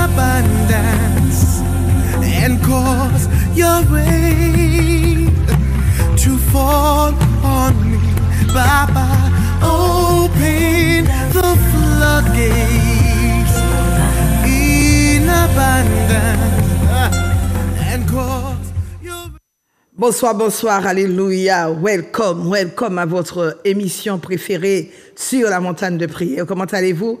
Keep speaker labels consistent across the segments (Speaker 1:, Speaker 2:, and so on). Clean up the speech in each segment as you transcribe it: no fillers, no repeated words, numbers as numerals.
Speaker 1: abundance and cause your rain to fall on me. Baba, open the floodgates in abundance and cause your...
Speaker 2: Bonsoir, bonsoir, alléluia, welcome à votre émission préférée sur la montagne de prière. Comment allez-vous?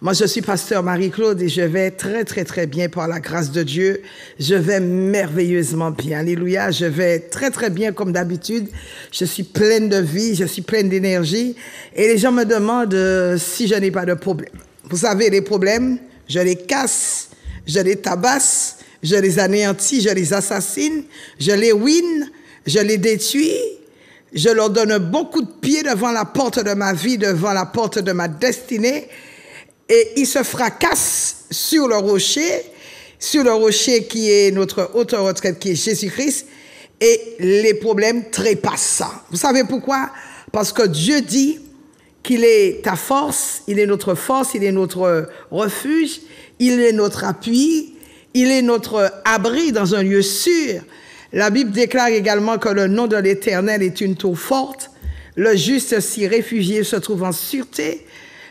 Speaker 2: Moi, je suis pasteur Marie-Claude et je vais très bien par la grâce de Dieu. Je vais merveilleusement bien, alléluia, je vais très bien comme d'habitude. Je suis pleine de vie, je suis pleine d'énergie et les gens me demandent si je n'ai pas de problème. Vous savez, les problèmes, je les casse, je les tabasse, je les anéantis, je les assassine, je les win, je les détruis, je leur donne un bon coup de pied devant la porte de ma vie, devant la porte de ma destinée, et ils se fracassent sur le rocher qui est notre haute retraite, qui est Jésus-Christ, et les problèmes trépassent ça. Vous savez pourquoi? Parce que Dieu dit qu'il est ta force, il est notre refuge, il est notre appui, il est notre abri dans un lieu sûr. La Bible déclare également que le nom de l'Éternel est une tour forte. Le juste s'y réfugie se trouve en sûreté.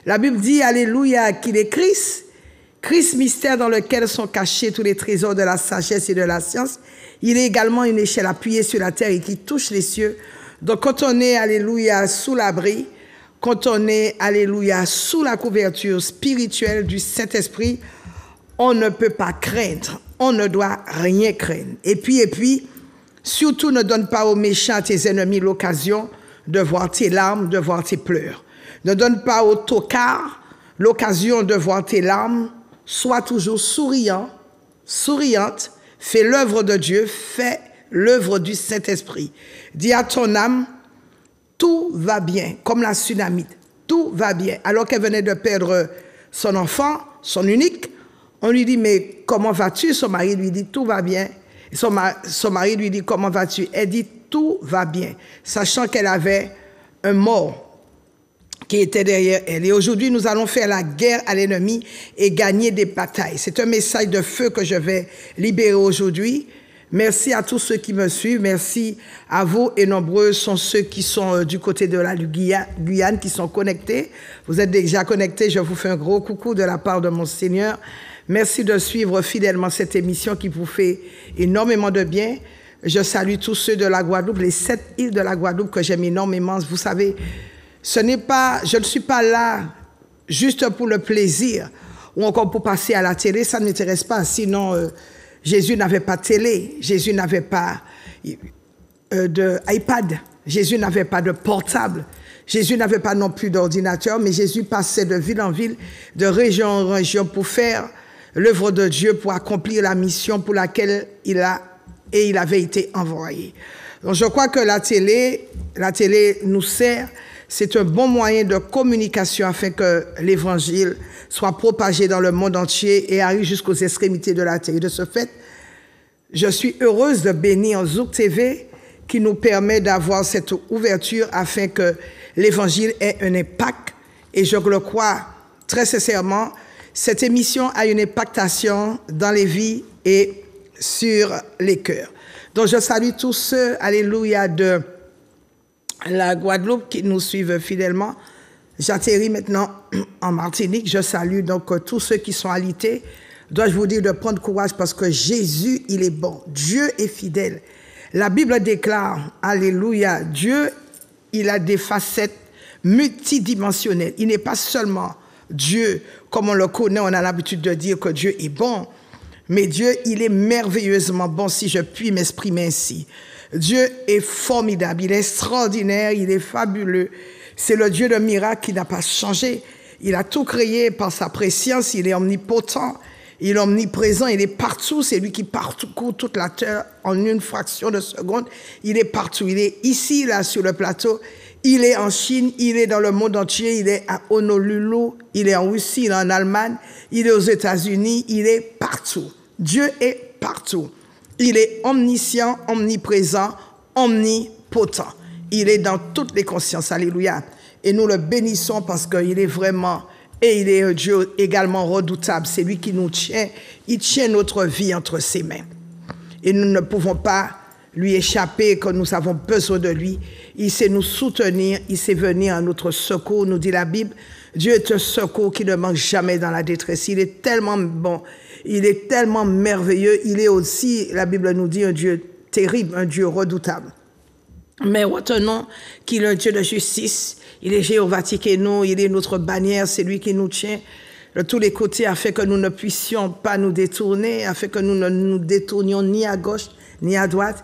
Speaker 2: La Bible dit, alléluia, qu'il est Christ. Christ, mystère dans lequel sont cachés tous les trésors de la sagesse et de la science. Il est également une échelle appuyée sur la terre et qui touche les cieux. Donc quand on est, alléluia, sous l'abri, quand on est, alléluia, sous la couverture spirituelle du Saint-Esprit, on ne peut pas craindre, on ne doit rien craindre. Et puis, surtout ne donne pas aux méchants, à tes ennemis, l'occasion de voir tes larmes, de voir tes pleurs. Ne donne pas aux tocards l'occasion de voir tes larmes. Sois toujours souriant, souriante. Fais l'œuvre de Dieu, fais l'œuvre du Saint-Esprit. Dis à ton âme, tout va bien, comme la Sunamite. Tout va bien. Alors qu'elle venait de perdre son enfant, son unique, on lui dit, mais comment vas-tu? Son mari lui dit, tout va bien. Son mari lui dit, comment vas-tu? Elle dit, tout va bien, sachant qu'elle avait un mort qui était derrière elle. Et aujourd'hui, nous allons faire la guerre à l'ennemi et gagner des batailles. C'est un message de feu que je vais libérer aujourd'hui. Merci à tous ceux qui me suivent. Merci à vous et nombreux sont ceux qui sont du côté de la Guyane qui sont connectés. Vous êtes déjà connectés. Je vous fais un gros coucou de la part de mon Seigneur. Merci de suivre fidèlement cette émission qui vous fait énormément de bien. Je salue tous ceux de la Guadeloupe, les 7 îles de la Guadeloupe que j'aime énormément. Vous savez, je ne suis pas là juste pour le plaisir ou encore pour passer à la télé. Ça ne m'intéresse pas. Sinon, Jésus n'avait pas de télé. Jésus n'avait pas de iPad. Jésus n'avait pas de portable. Jésus n'avait pas non plus d'ordinateur. Mais Jésus passait de ville en ville, de région en région pour faire l'œuvre de Dieu, pour accomplir la mission pour laquelle il avait été envoyé. Donc je crois que la télé nous sert. C'est un bon moyen de communication afin que l'évangile soit propagé dans le monde entier et arrive jusqu'aux extrémités de la terre. De ce fait, je suis heureuse de bénir Zouk TV qui nous permet d'avoir cette ouverture afin que l'évangile ait un impact. Et je le crois très sincèrement, cette émission a une impactation dans les vies et sur les cœurs. Donc je salue tous ceux, alléluia, de la Guadeloupe qui nous suivent fidèlement. J'atterris maintenant en Martinique. Je salue donc tous ceux qui sont alités. Dois-je vous dire de prendre courage parce que Jésus, il est bon. Dieu est fidèle. La Bible déclare, alléluia, Dieu, il a des facettes multidimensionnelles. Il n'est pas seulement Dieu, comme on le connaît, on a l'habitude de dire que Dieu est bon. Mais Dieu, il est merveilleusement bon, si je puis m'exprimer ainsi. Dieu est formidable, il est extraordinaire, il est fabuleux. C'est le Dieu de miracles qui n'a pas changé. Il a tout créé par sa préscience, il est omnipotent, il est omniprésent, il est partout. C'est lui qui parcourt toute la terre en une fraction de seconde. Il est partout, il est ici, là, sur le plateau. Il est en Chine, il est dans le monde entier, il est à Honolulu, il est en Russie, il est en Allemagne, il est aux États-Unis, il est partout. Dieu est partout. Il est omniscient, omniprésent, omnipotent. Il est dans toutes les consciences. Alléluia. Et nous le bénissons parce qu'il est vraiment Et il est un Dieu également redoutable. C'est lui qui nous tient. Il tient notre vie entre ses mains. Et nous ne pouvons pas lui échapper quand nous avons besoin de lui. Il sait nous soutenir, il sait venir à notre secours, nous dit la Bible. Dieu est un secours qui ne manque jamais dans la détresse. Il est tellement bon, il est tellement merveilleux. Il est aussi, la Bible nous dit, un Dieu terrible, un Dieu redoutable. Mais retenons qu'il est un Dieu de justice. Il est Jéhovah Tsidkenu, il est notre bannière, c'est lui qui nous tient de tous les côtés afin que nous ne puissions pas nous détourner, afin que nous ne nous détournions ni à gauche ni à droite.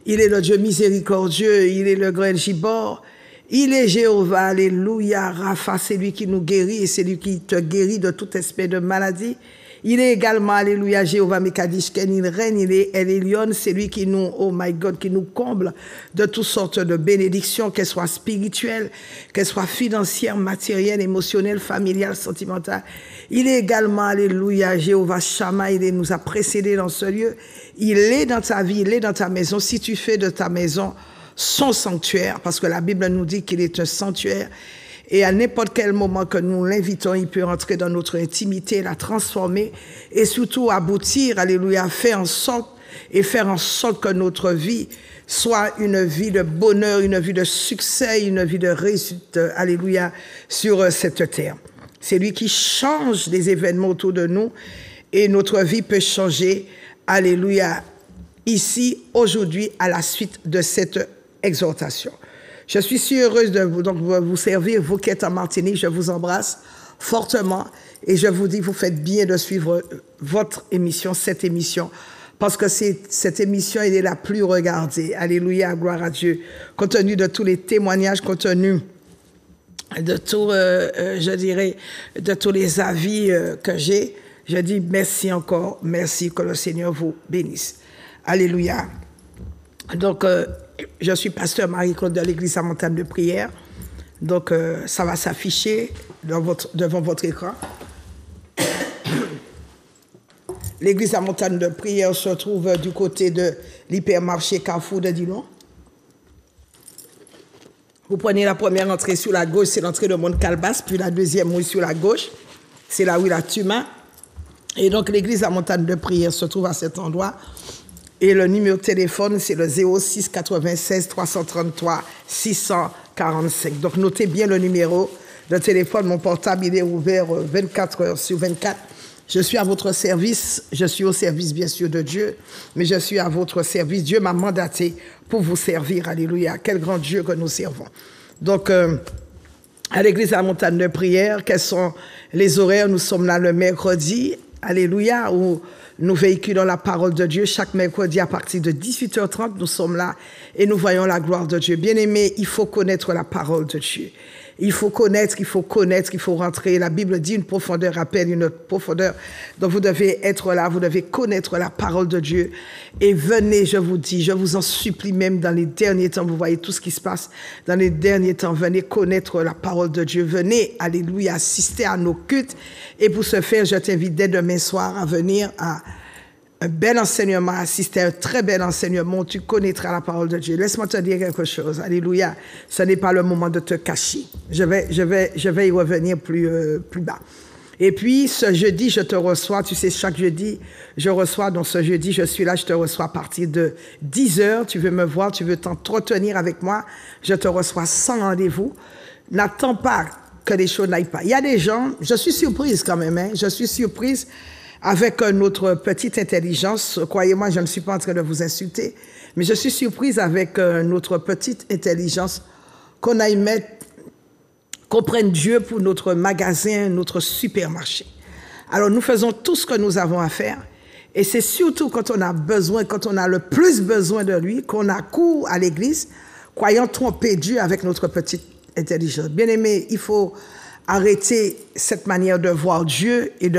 Speaker 2: Il est le Dieu miséricordieux, il est le grand Gibor, il est Jéhovah, alléluia, Rapha, c'est lui qui nous guérit et c'est lui qui te guérit de toute espèce de maladie. Il est également, alléluia, Jéhovah Mekadishken, il règne, il est El Elyon, c'est lui qui nous, oh my God, qui nous comble de toutes sortes de bénédictions, qu'elles soient spirituelles, qu'elles soient financières, matérielles, émotionnelles, familiales, sentimentales. Il est également, alléluia, Jéhovah Shammah, il nous a précédés dans ce lieu. Il est dans ta vie, il est dans ta maison. Si tu fais de ta maison son sanctuaire, parce que la Bible nous dit qu'il est un sanctuaire, et à n'importe quel moment que nous l'invitons, il peut entrer dans notre intimité, la transformer et surtout aboutir, alléluia, faire en sorte que notre vie soit une vie de bonheur, une vie de succès, une vie de réussite, alléluia, sur cette terre. C'est lui qui change les événements autour de nous et notre vie peut changer, alléluia, ici, aujourd'hui, à la suite de cette exhortation. Je suis si heureuse de vous servir, vous qui êtes en Martinique, je vous embrasse fortement et je vous dis, vous faites bien de suivre votre émission, cette émission, parce que cette émission, elle est la plus regardée. Alléluia, gloire à Dieu. Compte tenu de tous les témoignages, compte tenu de tout, je dirais, de tous les avis que j'ai, je dis merci encore, merci, que le Seigneur vous bénisse. Alléluia. Donc, je suis pasteur Marie-Claude de l'église à Montagne de Prière. Donc, ça va s'afficher devant votre écran. L'église à Montagne de Prière se trouve du côté de l'hypermarché Carrefour de Dillon. Vous prenez la première entrée sur la gauche, c'est l'entrée de Mont-Calbas, puis la deuxième rue sur la gauche, c'est la rue La Tuma. Et donc, l'église à Montagne de Prière se trouve à cet endroit. Et le numéro de téléphone, c'est le 06 96 333 645. Donc, notez bien le numéro de téléphone. Mon portable, il est ouvert 24 heures sur 24. Je suis à votre service. Je suis au service, bien sûr, de Dieu. Mais je suis à votre service. Dieu m'a mandaté pour vous servir. Alléluia. Quel grand Dieu que nous servons. Donc, à l'église à la Montagne de Prière, quels sont les horaires? Nous sommes là le mercredi. Alléluia. Où nous véhiculons la parole de Dieu chaque mercredi à partir de 18h30. Nous sommes là et nous voyons la gloire de Dieu. Bien-aimés, il faut connaître la parole de Dieu. Il faut connaître, il faut rentrer. La Bible dit une profondeur appelle une autre profondeur. Donc vous devez être là, vous devez connaître la parole de Dieu. Et venez, je vous dis, je vous en supplie, même dans les derniers temps, vous voyez tout ce qui se passe dans les derniers temps, venez connaître la parole de Dieu. Venez, alléluia, assister à nos cultes. Et pour ce faire, je t'invite dès demain soir à venir à un bel enseignement, assister à un très bel enseignement, tu connaîtras la parole de Dieu. Laisse-moi te dire quelque chose. Alléluia. Ce n'est pas le moment de te cacher. Je vais y revenir plus bas. Et puis, ce jeudi, je te reçois. Tu sais, chaque jeudi, je reçois. Donc, ce jeudi, je suis là, je te reçois à partir de 10h. Tu veux me voir, tu veux t'entretenir avec moi. Je te reçois sans rendez-vous. N'attends pas que les choses n'aillent pas. Il y a des gens, je suis surprise quand même, hein, je suis surprise avec notre petite intelligence. Croyez-moi, je ne suis pas en train de vous insulter, mais je suis surprise avec notre petite intelligence qu'on aille mettre, qu'on prenne Dieu pour notre magasin, notre supermarché. Alors, nous faisons tout ce que nous avons à faire, et c'est surtout quand on a besoin, quand on a le plus besoin de lui, qu'on accourt à l'église, croyant tromper Dieu avec notre petite intelligence. Bien-aimés, il faut arrêter cette manière de voir Dieu et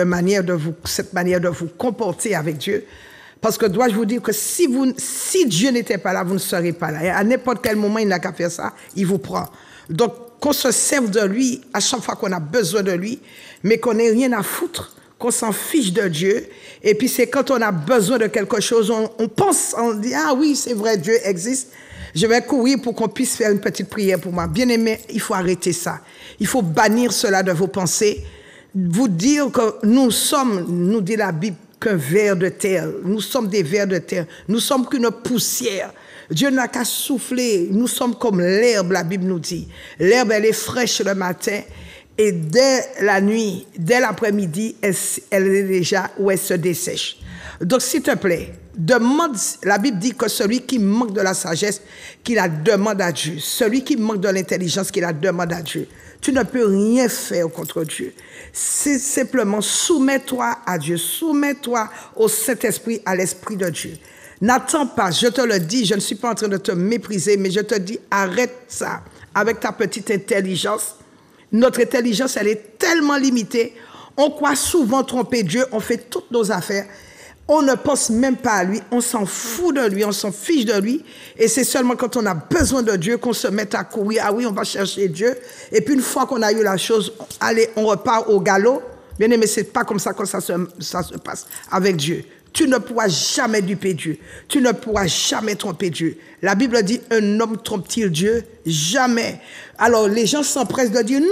Speaker 2: cette manière de vous comporter avec Dieu. Parce que dois-je vous dire que si Dieu n'était pas là, vous ne serez pas là. Et à n'importe quel moment, il n'a qu'à faire ça, il vous prend. Donc, qu'on se serve de lui à chaque fois qu'on a besoin de lui, mais qu'on n'ait rien à foutre, qu'on s'en fiche de Dieu. Et puis, c'est quand on a besoin de quelque chose, on pense, on dit, ah oui, c'est vrai, Dieu existe. Je vais courir pour qu'on puisse faire une petite prière pour moi. Bien-aimé, il faut arrêter ça. Il faut bannir cela de vos pensées. vous dire que nous sommes, nous dit la Bible, qu'un ver de terre. Nous sommes des vers de terre. Nous sommes qu'une poussière. Dieu n'a qu'à souffler. Nous sommes comme l'herbe, la Bible nous dit. L'herbe, elle est fraîche le matin et dès la nuit, dès l'après-midi, elle est déjà où elle se dessèche. Donc, s'il te plaît, demande, la Bible dit que celui qui manque de la sagesse, qu'il la demande à Dieu. Celui qui manque de l'intelligence, qu'il la demande à Dieu. Tu ne peux rien faire contre Dieu. C'est simplement soumets-toi à Dieu. Soumets-toi au Saint-Esprit, à l'Esprit de Dieu. N'attends pas, je te le dis, je ne suis pas en train de te mépriser, mais je te dis, arrête ça avec ta petite intelligence. Notre intelligence, elle est tellement limitée. On croit souvent tromper Dieu, on fait toutes nos affaires. On ne pense même pas à lui, on s'en fout de lui, on s'en fiche de lui. Et c'est seulement quand on a besoin de Dieu qu'on se met à courir. Ah oui, on va chercher Dieu. Et puis une fois qu'on a eu la chose, allez, on repart au galop. Bien aimé, c'est pas comme ça que ça se passe avec Dieu. Tu ne pourras jamais duper Dieu. Tu ne pourras jamais tromper Dieu. La Bible dit, un homme trompe-t-il Dieu? Jamais. Alors, les gens s'empressent de dire, non,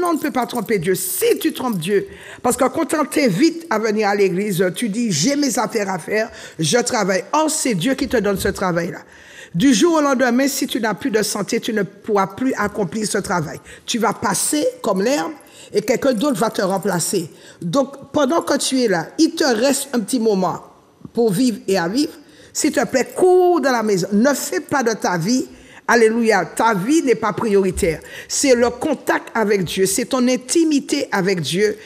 Speaker 2: on ne peut pas tromper Dieu. Si tu trompes Dieu, parce que quand on t'invite à venir à l'église, tu dis, j'ai mes affaires à faire, je travaille. Or, c'est Dieu qui te donne ce travail-là. Du jour au lendemain, si tu n'as plus de santé, tu ne pourras plus accomplir ce travail. Tu vas passer comme l'herbe, et quelqu'un d'autre va te remplacer. Donc, pendant que tu es là, il te reste un petit moment pour vivre et à vivre. S'il te plaît, cours dans la maison. Ne fais pas de ta vie, alléluia, ta vie n'est pas prioritaire. C'est le contact avec Dieu, c'est ton intimité avec Dieu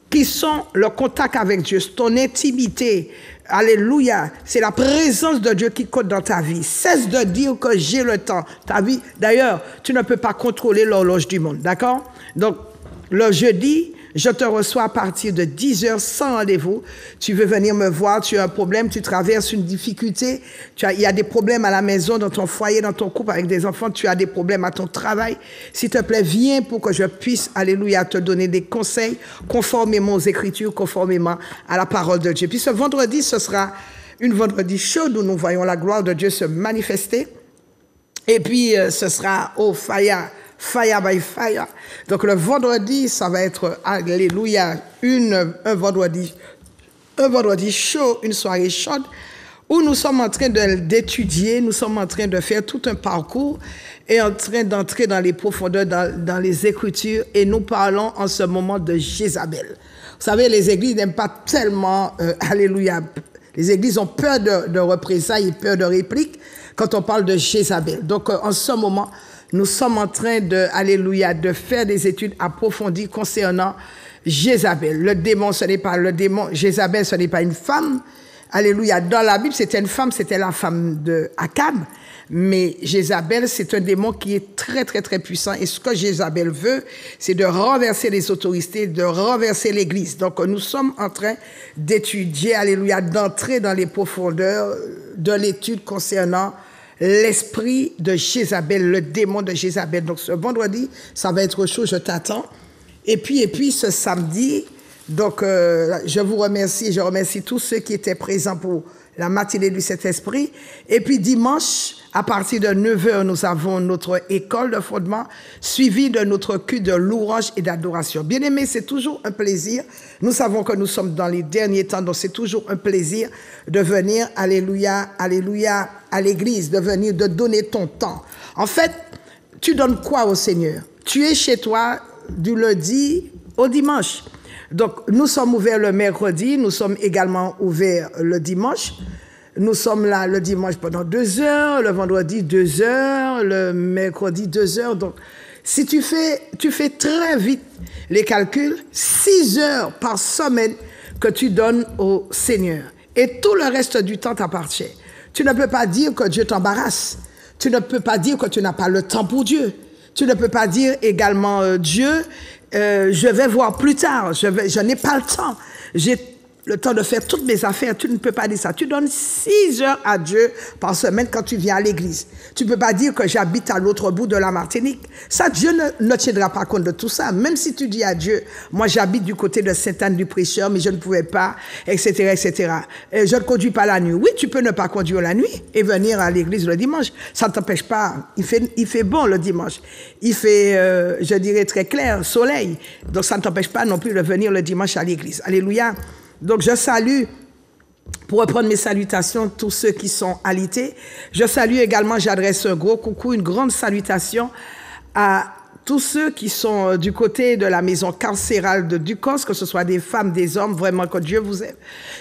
Speaker 2: qui sont le contact avec Dieu, ton intimité. Alléluia, c'est la présence de Dieu qui compte dans ta vie. Cesse de dire que j'ai le temps. Ta vie, d'ailleurs, tu ne peux pas contrôler l'horloge du monde, d'accord? Donc, le jeudi, je te reçois à partir de 10h sans rendez-vous. Tu veux venir me voir, tu as un problème, tu traverses une difficulté, il y a des problèmes à la maison, dans ton foyer, dans ton couple avec des enfants, tu as des problèmes à ton travail. S'il te plaît, viens pour que je puisse, alléluia, te donner des conseils conformément aux Écritures, conformément à la parole de Dieu. Puis ce vendredi, ce sera une vendredi chaude où nous voyons la gloire de Dieu se manifester. Et puis, ce sera au Fire by Fire. Donc le vendredi, ça va être, alléluia, un vendredi chaud, une soirée chaude, où nous sommes en train d'étudier, nous sommes en train de faire tout un parcours et en train d'entrer dans les profondeurs, dans les Écritures, et nous parlons en ce moment de Jézabel. Vous savez, les églises n'aiment pas tellement, alléluia, les églises ont peur de représailles, peur de répliques quand on parle de Jézabel. Donc en ce moment, nous sommes en train alléluia, de faire des études approfondies concernant Jézabel. Le démon, ce n'est pas le démon. Jézabel, ce n'est pas une femme. Alléluia. Dans la Bible, c'était une femme, c'était la femme de Akab. Mais Jézabel, c'est un démon qui est très, très, très puissant. Et ce que Jézabel veut, c'est de renverser les autorités, de renverser l'Église. Donc, nous sommes en train d'étudier, alléluia, d'entrer dans les profondeurs de l'étude concernant l'esprit de Jézabel, le démon de Jézabel. Donc, ce vendredi, ça va être chaud, je t'attends. Et puis, ce samedi, donc, je vous remercie, je remercie tous ceux qui étaient présents pour la matinée du Saint-Esprit. Et puis, dimanche, à partir de 9h, nous avons notre école de fondement, suivie de notre culte de louange et d'adoration. Bien aimé, c'est toujours un plaisir. Nous savons que nous sommes dans les derniers temps, donc c'est toujours un plaisir de venir, alléluia, alléluia, à l'église, de venir, de donner ton temps. En fait, tu donnes quoi au Seigneur? Tu es chez toi du lundi au dimanche. Donc, nous sommes ouverts le mercredi, nous sommes également ouverts le dimanche. Nous sommes là le dimanche pendant 2 heures, le vendredi 2 heures, le mercredi 2 heures. Donc, si tu fais très vite les calculs, 6 heures par semaine que tu donnes au Seigneur. Et tout le reste du temps t'appartient. Tu ne peux pas dire que Dieu t'embarrasse. Tu ne peux pas dire que tu n'as pas le temps pour Dieu. Tu ne peux pas dire également, Dieu, je vais voir plus tard, je n'ai pas le temps. le temps de faire toutes mes affaires, tu ne peux pas dire ça. Tu donnes 6 heures à Dieu par semaine quand tu viens à l'église. Tu ne peux pas dire que j'habite à l'autre bout de la Martinique. Ça, Dieu ne tiendra pas compte de tout ça. Même si tu dis à Dieu, moi j'habite du côté de Sainte-Anne-du-Prêcheur, mais je ne pouvais pas, etc., etc. Et je ne conduis pas la nuit. Oui, tu peux ne pas conduire la nuit et venir à l'église le dimanche. Ça ne t'empêche pas. Il fait bon le dimanche. Il fait, je dirais très clair, soleil. Donc ça ne t'empêche pas non plus de venir le dimanche à l'église. Alléluia. Donc, je salue, pour reprendre mes salutations, tous ceux qui sont alités. Je salue également, j'adresse un gros coucou, une grande salutation à tous ceux qui sont du côté de la maison carcérale de Ducos, que ce soit des femmes, des hommes, vraiment que Dieu vous aime.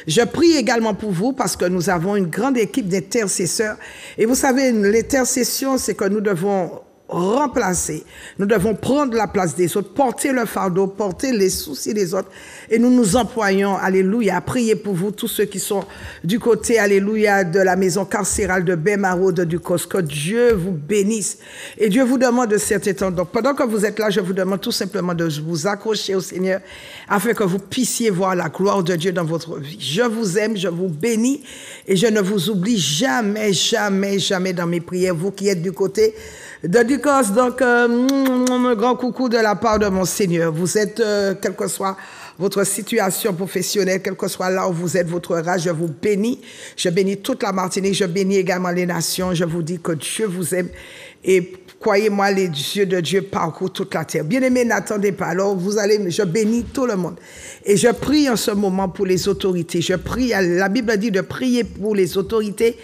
Speaker 2: Je prie également pour vous parce que nous avons une grande équipe d'intercesseurs. Et vous savez, l'intercession, c'est que nous devons remplacer. Nous devons prendre la place des autres, porter le fardeau, porter les soucis des autres. Et nous nous employons, alléluia, à prier pour vous, tous ceux qui sont du côté, alléluia, de la maison carcérale de Bémaro, de Ducos. Que Dieu vous bénisse. Et Dieu vous demande de cet temps. Donc, pendant que vous êtes là, je vous demande tout simplement de vous accrocher au Seigneur afin que vous puissiez voir la gloire de Dieu dans votre vie. Je vous aime, je vous bénis et je ne vous oublie jamais, jamais, jamais dans mes prières. Vous qui êtes du côté de Ducos, donc un grand coucou de la part de mon Seigneur. Vous êtes, quelle que soit votre situation professionnelle, quel que soit là où vous êtes, votre race, je vous bénis. Je bénis toute la Martinique, je bénis également les nations. Je vous dis que Dieu vous aime et croyez-moi, les yeux de Dieu parcourent toute la terre. Bien-aimés, n'attendez pas. Alors, je bénis tout le monde. Et je prie en ce moment pour les autorités. Je prie, la Bible dit de prier pour les autorités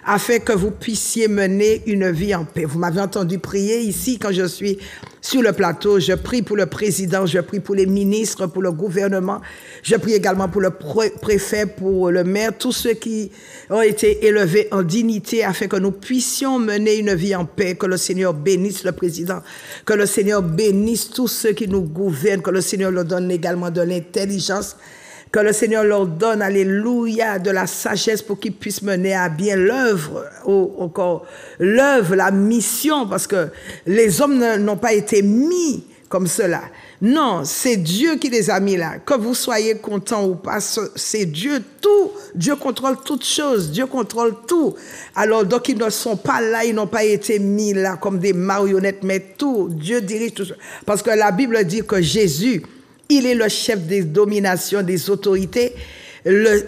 Speaker 2: afin que vous puissiez mener une vie en paix. Vous m'avez entendu prier ici quand je suis sur le plateau. Je prie pour le président, je prie pour les ministres, pour le gouvernement. Je prie également pour le préfet, pour le maire, tous ceux qui ont été élevés en dignité afin que nous puissions mener une vie en paix. Que le Seigneur bénisse le président, que le Seigneur bénisse tous ceux qui nous gouvernent, que le Seigneur leur donne également de l'intelligence, que le Seigneur leur donne, alléluia, de la sagesse pour qu'ils puissent mener à bien l'œuvre, la mission, parce que les hommes n'ont pas été mis comme cela. Non, c'est Dieu qui les a mis là. Que vous soyez contents ou pas, c'est Dieu tout. Dieu contrôle toutes choses, Dieu contrôle tout. Alors, donc, ils ne sont pas là, ils n'ont pas été mis là comme des marionnettes, mais tout, Dieu dirige tout ça. Parce que la Bible dit que Jésus, il est le chef des dominations, des autorités.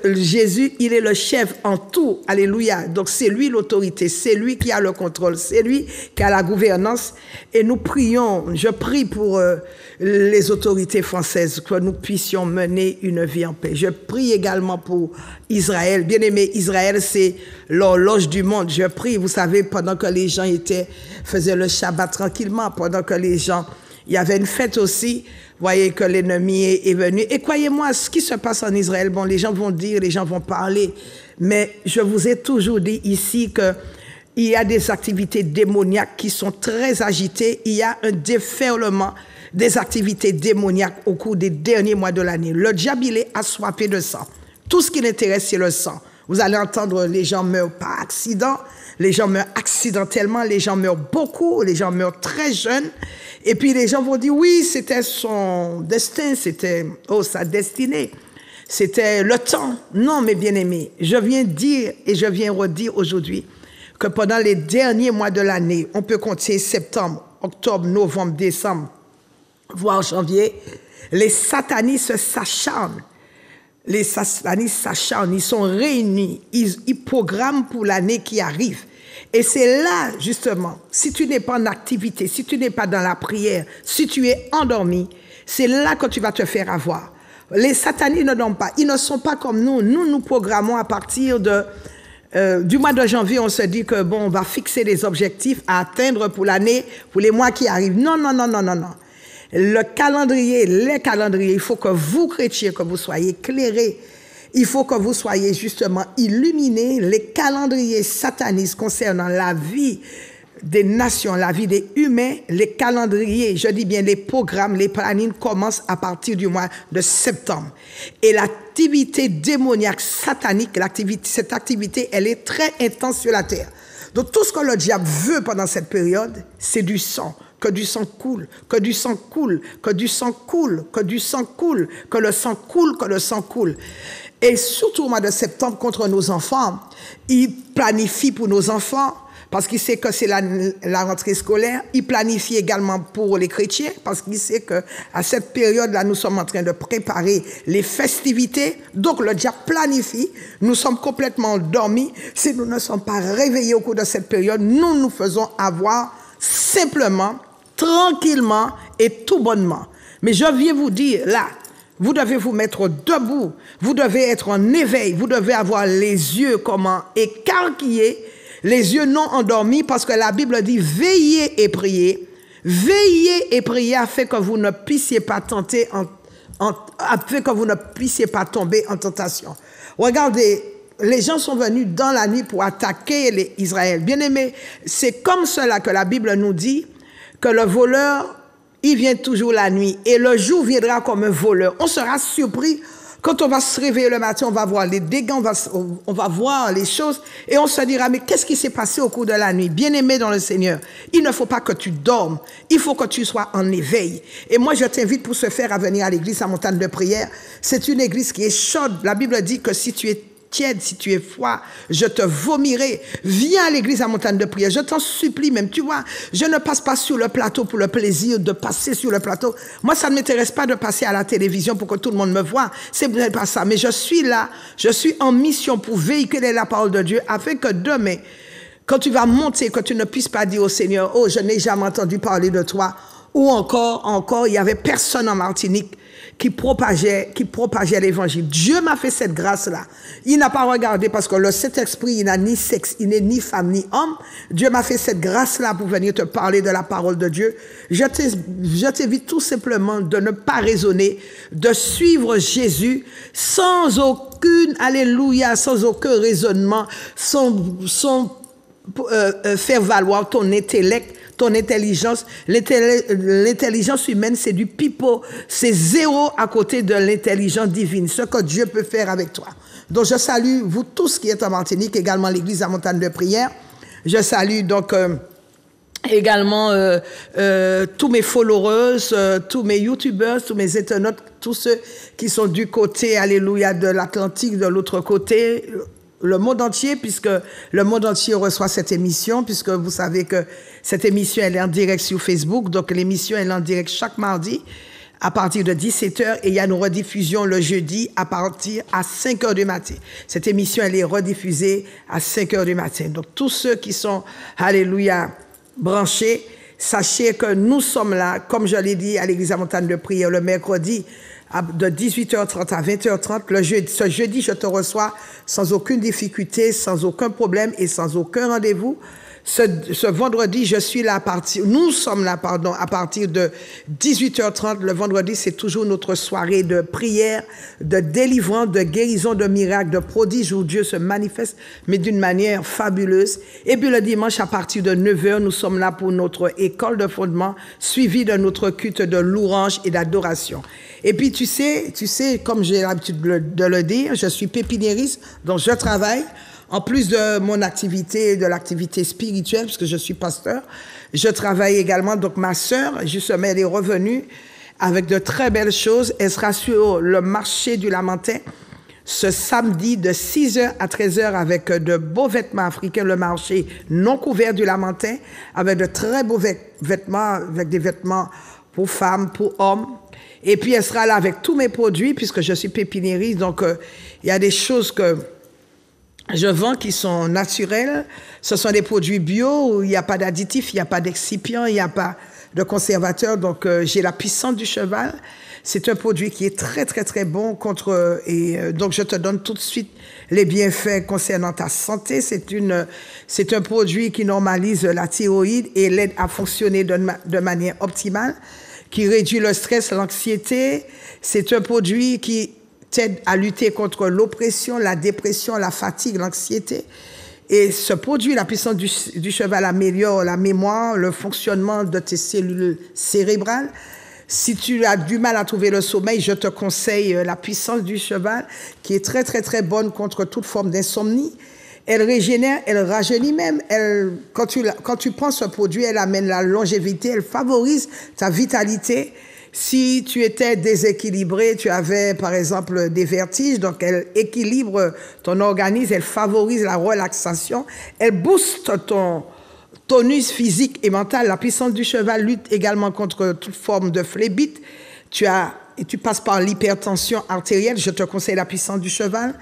Speaker 2: Jésus, il est le chef en tout. Alléluia. Donc, c'est lui l'autorité. C'est lui qui a le contrôle. C'est lui qui a la gouvernance. Et nous prions, je prie pour les autorités françaises, que nous puissions mener une vie en paix. Je prie également pour Israël. Bien-aimé, Israël, c'est l'horloge du monde. Je prie, vous savez, pendant que les gens faisaient le Shabbat tranquillement, pendant que les gens, il y avait une fête aussi. Voyez que l'ennemi est venu. Et croyez-moi, ce qui se passe en Israël, bon, les gens vont dire, les gens vont parler, mais je vous ai toujours dit ici que il y a des activités démoniaques qui sont très agitées. Il y a un déferlement des activités démoniaques au cours des derniers mois de l'année. Le diable, il est assoiffé de sang. Tout ce qui l'intéresse, c'est le sang. Vous allez entendre, les gens meurent par accident, les gens meurent accidentellement, les gens meurent beaucoup, les gens meurent très jeunes. Et puis les gens vont dire, oui, c'était son destin, c'était sa destinée, c'était le temps. Non, mes bien-aimés, je viens dire et je viens redire aujourd'hui que pendant les derniers mois de l'année, on peut compter septembre, octobre, novembre, décembre, voire janvier, les satanistes s'acharnent. Les satanistes s'acharnent, ils sont réunis, ils programment pour l'année qui arrive. Et c'est là, justement, si tu n'es pas en activité, si tu n'es pas dans la prière, si tu es endormi, c'est là que tu vas te faire avoir. Les satanistes ne dorment pas, ils ne sont pas comme nous. Nous programmons à partir du mois de janvier, on se dit que bon, on va fixer des objectifs à atteindre pour l'année, pour les mois qui arrivent. Non. Les calendriers, il faut que vous, chrétiens, que vous soyez éclairés. Il faut que vous soyez justement illuminés. Les calendriers satanistes concernant la vie des nations, la vie des humains, les calendriers, je dis bien les programmes, les plannings commencent à partir du mois de septembre. Et l'activité démoniaque satanique, cette activité, elle est très intense sur la terre. Donc tout ce que le diable veut pendant cette période, c'est du sang. Que du sang coule, que du sang coule, que du sang coule, que du sang coule, que le sang coule, que le sang coule. Et surtout au mois de septembre contre nos enfants. Il planifie pour nos enfants parce qu'il sait que c'est la rentrée scolaire. Il planifie également pour les chrétiens parce qu'il sait qu'à cette période-là, nous sommes en train de préparer les festivités. Donc le diable planifie. Nous sommes complètement endormis. Si nous ne sommes pas réveillés au cours de cette période, nous faisons avoir simplement, tranquillement et tout bonnement. Mais je viens vous dire là, vous devez vous mettre debout, vous devez être en éveil, vous devez avoir les yeux comment écarquillés, les yeux non endormis, parce que la Bible dit veillez et priez afin que vous ne puissiez pas tenter, afin que vous ne puissiez pas tomber en tentation. Regardez, les gens sont venus dans la nuit pour attaquer Israël. Bien-aimés, c'est comme cela que la Bible nous dit que le voleur, il vient toujours la nuit et le jour viendra comme un voleur. On sera surpris quand on va se réveiller le matin, on va voir les dégâts, on va voir les choses et on se dira, mais qu'est-ce qui s'est passé au cours de la nuit? Bien-aimé dans le Seigneur, il ne faut pas que tu dormes, il faut que tu sois en éveil. Et moi, je t'invite pour ce faire à venir à l'église à Montagne de Prière. C'est une église qui est chaude. La Bible dit que si tu es tiède, si tu es froid, je te vomirai. Viens à l'église à Montagne de Prière. Je t'en supplie même. Tu vois, je ne passe pas sur le plateau pour le plaisir de passer sur le plateau. Moi, ça ne m'intéresse pas de passer à la télévision pour que tout le monde me voie. C'est pas ça. Mais je suis là. Je suis en mission pour véhiculer la parole de Dieu afin que demain, quand tu vas monter, que tu ne puisses pas dire au Seigneur, oh, je n'ai jamais entendu parler de toi. Ou encore, il y avait personne en Martinique qui propageait l'évangile. Dieu m'a fait cette grâce-là. Il n'a pas regardé parce que le Saint-Esprit, il n'a ni sexe, il n'est ni femme, ni homme. Dieu m'a fait cette grâce-là pour venir te parler de la parole de Dieu. Je t'invite tout simplement de ne pas raisonner, de suivre Jésus sans aucune, alléluia, sans aucun raisonnement, sans faire valoir ton intellect, ton intelligence. L'intelligence humaine, c'est du pipeau. C'est zéro à côté de l'intelligence divine, ce que Dieu peut faire avec toi. Donc, je salue vous tous qui êtes en Martinique, également l'église à Montagne de Prière. Je salue donc également tous mes followers, tous mes youtubeurs, tous mes internautes, tous ceux qui sont du côté, alléluia, de l'Atlantique, de l'autre côté, le monde entier, puisque le monde entier reçoit cette émission, puisque vous savez que cette émission, elle est en direct sur Facebook. Donc, l'émission, elle est en direct chaque mardi à partir de 17h et il y a une rediffusion le jeudi à partir à 5h du matin. Cette émission, elle est rediffusée à 5h du matin. Donc, tous ceux qui sont, alléluia, branchés, sachez que nous sommes là, comme je l'ai dit à l'église à Montagne de Prière le mercredi, de 18h30 à 20h30. Ce jeudi, je te reçois sans aucune difficulté, sans aucun problème et sans aucun rendez-vous. Ce vendredi, je suis là nous sommes là, à partir de 18h30. Le vendredi, c'est toujours notre soirée de prière, de délivrance, de guérison, de miracles, de prodiges où Dieu se manifeste, mais d'une manière fabuleuse. Et puis le dimanche, à partir de 9h, nous sommes là pour notre école de fondement, suivi de notre culte de louange et d'adoration. Et puis, tu sais, comme j'ai l'habitude de le dire, je suis pépiniériste, donc je travaille. En plus de mon activité, de l'activité spirituelle, parce que je suis pasteur, je travaille également. Donc, ma sœur, justement, elle est revenue avec de très belles choses. Elle sera sur le marché du Lamentin ce samedi de 6h à 13h avec de beaux vêtements africains, le marché non couvert du Lamentin, avec de très beaux vêtements, avec des vêtements pour femmes, pour hommes. Et puis, elle sera là avec tous mes produits, puisque je suis pépiniériste. Donc, il y a des choses que je vends qui sont naturels. Ce sont des produits bio où il n'y a pas d'additifs, il n'y a pas d'excipients, il n'y a pas de conservateurs. Donc, j'ai la puissance du cheval. C'est un produit qui est très, très, très bon donc, je te donne tout de suite les bienfaits concernant ta santé. C'est un produit qui normalise la thyroïde et l'aide à fonctionner de manière optimale, qui réduit le stress, l'anxiété. C'est un produit qui t'aide à lutter contre l'oppression, la dépression, la fatigue, l'anxiété. Et ce produit, la puissance du cheval, améliore la mémoire, le fonctionnement de tes cellules cérébrales. Si tu as du mal à trouver le sommeil, je te conseille la puissance du cheval, qui est très, très, très bonne contre toute forme d'insomnie. Elle régénère, elle rajeunit même. Quand tu prends ce produit, elle amène la longévité, elle favorise ta vitalité. Si tu étais déséquilibré, tu avais par exemple des vertiges, donc elle équilibre ton organisme, elle favorise la relaxation, elle booste ton tonus physique et mental. La puissance du cheval lutte également contre toute forme de phlébite. Tu passes par l'hypertension artérielle, je te conseille la puissance du cheval.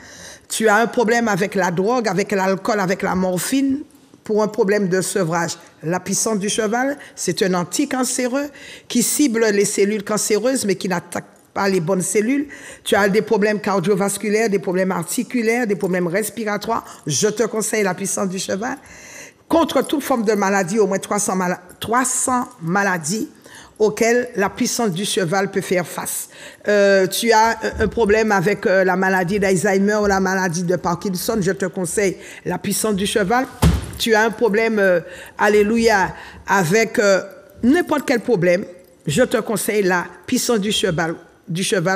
Speaker 2: Tu as un problème avec la drogue, avec l'alcool, avec la morphine, pour un problème de sevrage. La puissance du cheval, c'est un anticancéreux qui cible les cellules cancéreuses, mais qui n'attaque pas les bonnes cellules. Tu as des problèmes cardiovasculaires, des problèmes articulaires, des problèmes respiratoires. Je te conseille la puissance du cheval. Contre toute forme de maladie, au moins 300 maladies auxquelles la puissance du cheval peut faire face. Tu as un problème avec la maladie d'Alzheimer ou la maladie de Parkinson, je te conseille la puissance du cheval. Tu as un problème, alléluia, avec n'importe quel problème, je te conseille la puissance du cheval